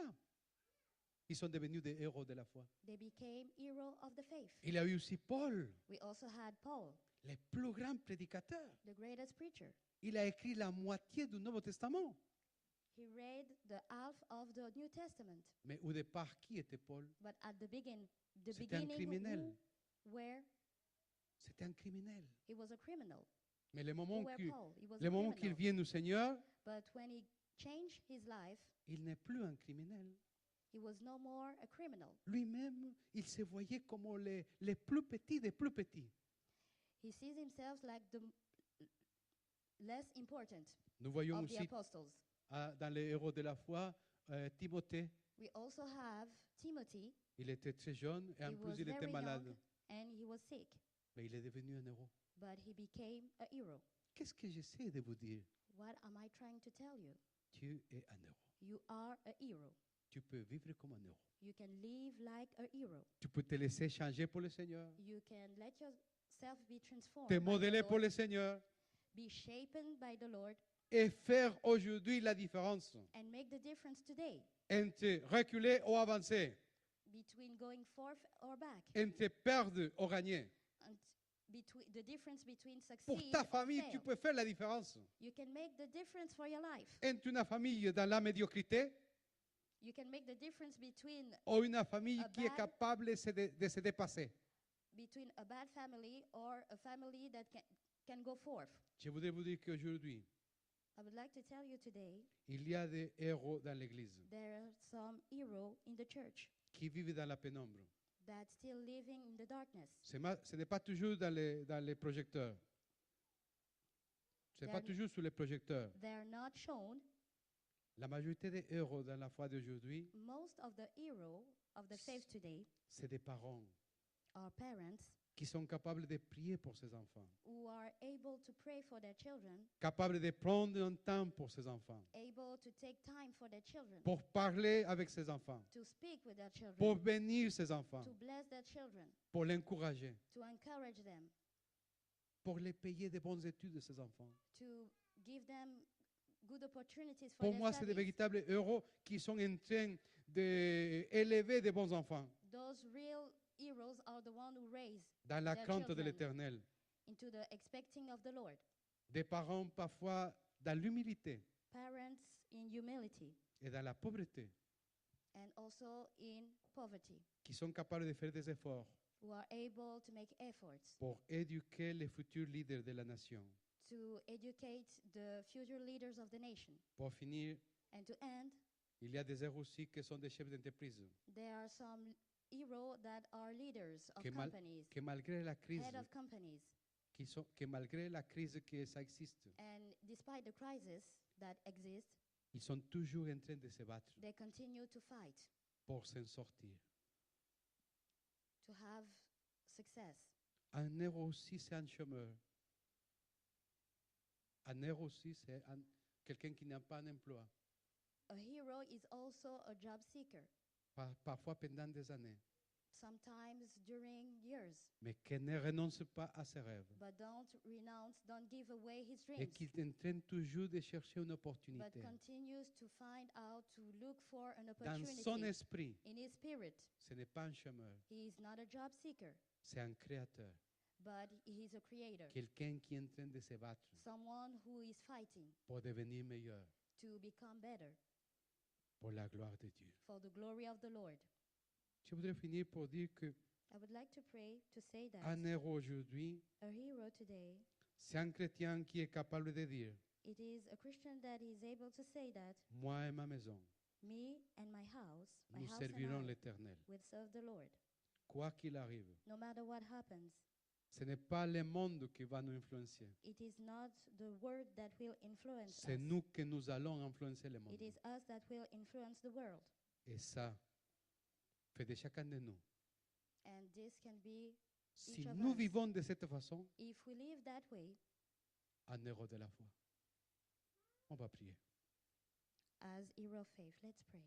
Ils sont devenus des héros de la foi. They became hero of the faith. Il y a eu aussi Paul, We also had Paul, le plus grand prédicateur. the greatest preacher. Il a écrit la moitié du Nouveau Testament. He read the half of the New Testament. Mais au départ, qui était Paul? But at the C'était un beginning, criminel. where C'était un criminel. he was a criminal. Mais le Who moment were qu'il Paul? He was le a moment qu'il criminal. vient au Seigneur, But when he changed his life, il n'est plus un criminel. he was no more a criminal. Lui-même, il se voyait comme les plus petits des plus petits. He sees himself like the less important Nous voyons of the aussi apostles. dans les héros de la foi, Timothée. We also have Timothy. Il était très jeune et en He plus was il était very malade. young and he was sick, Mais il est devenu un héros. but he became a hero. Qu'est-ce que j'essaie de vous dire? What am I trying to tell you? Tu es un héros. You are a hero. Tu peux vivre comme un héros. You can live like a hero. Tu peux te laisser changer pour le Seigneur. You can let yourself be transformed Te by the modeler pour Lord, le Seigneur. be shapen by the Lord, Et faire aujourd'hui la différence and make the difference today entre reculer ou avancer, between going forth or back, entre perdre ou gagner. and the difference between Pour succeed ta or famille, tu fail. peux faire la différence. You can make the difference for your life. Entre une famille dans la médiocrité You can make the difference between ou une famille A qui est bad- capable de se dépasser. a bad family or a family that can go forth. Je voudrais vous dire qu'aujourd'hui, I would like to tell you today, il y a des héros dans l'Église there are some heroes in the church qui vivent dans la pénombre. that still living in the darkness. Ce n'est pas toujours dans les projecteurs. Ce n'est pas Then- toujours sur les projecteurs. They're not shown. La majorité des héros dans la foi d'aujourd'hui, Most of the heroes of the faith today c'est des parents are parents qui sont capables de prier pour ses enfants, who are able to pray for their children, capables de prendre un temps pour ses enfants, able to take time for their children, pour parler avec ses enfants, to speak with their children, pour bénir ses enfants, to bless their children, pour l'encourager, to encourage them, pour les payer de bonnes études de ses enfants. to give them good opportunities for Pour their moi, c'est des studies. véritables héros qui sont en train d'élever de bons enfants Those real heroes are the ones who raise dans la Their crainte de children. l'Éternel. into the expecting of the Lord. Des parents parfois dans l'humilité Parents in humility et dans la pauvreté and also in poverty, qui sont capables de faire des efforts who are able to make efforts pour éduquer les futurs leaders de la nation. to educate the future leaders of the nation. Pour finir, And to end, il y a des héros aussi qui sont des chefs d'entreprise, there are some heroes that are leaders of que, companies, que malgré la crise, head of companies, que malgré la crise que ça existe, and despite the crisis that exists, ils sont toujours en train de se battre they continue to fight pour s'en sortir. to have success. Un héros aussi, c'est un chômeur. Un héros aussi, c'est quelqu'un qui n'a pas un emploi, A hero is also a job seeker, parfois pendant des années, sometimes during years, mais qui ne renonce pas à ses rêves but don't give away his et dreams, qui est en train toujours de chercher une but opportunité. continues to find out, to look for an Dans son opportunity esprit, in his spirit. ce n'est pas un chômeur, He is not a job seeker, c'est un créateur, but he is a creator, quelqu'un qui est en train de se battre someone who is fighting pour devenir meilleur, to become better pour la gloire de Dieu. for the glory of the Lord. Je voudrais finir pour dire que I would like to pray to say that un héros aujourd'hui, a hero today, c'est un chrétien qui est capable de dire, it is a Christian that is able to say that moi et ma maison, me and my house nous and servirons I l'Éternel. will serve the Lord. Quoi qu'il arrive, No matter what happens, ce n'est pas le monde qui va nous influencer. it is not the word that will influence C'est us. nous que nous allons influencer le monde. It is us that will influence the world. Et ça fait de chacun de nous. And this can be, Si Each of nous us. vivons de cette façon, if we live that way, un héros de la foi. On va prier. as hero of faith. Let's pray.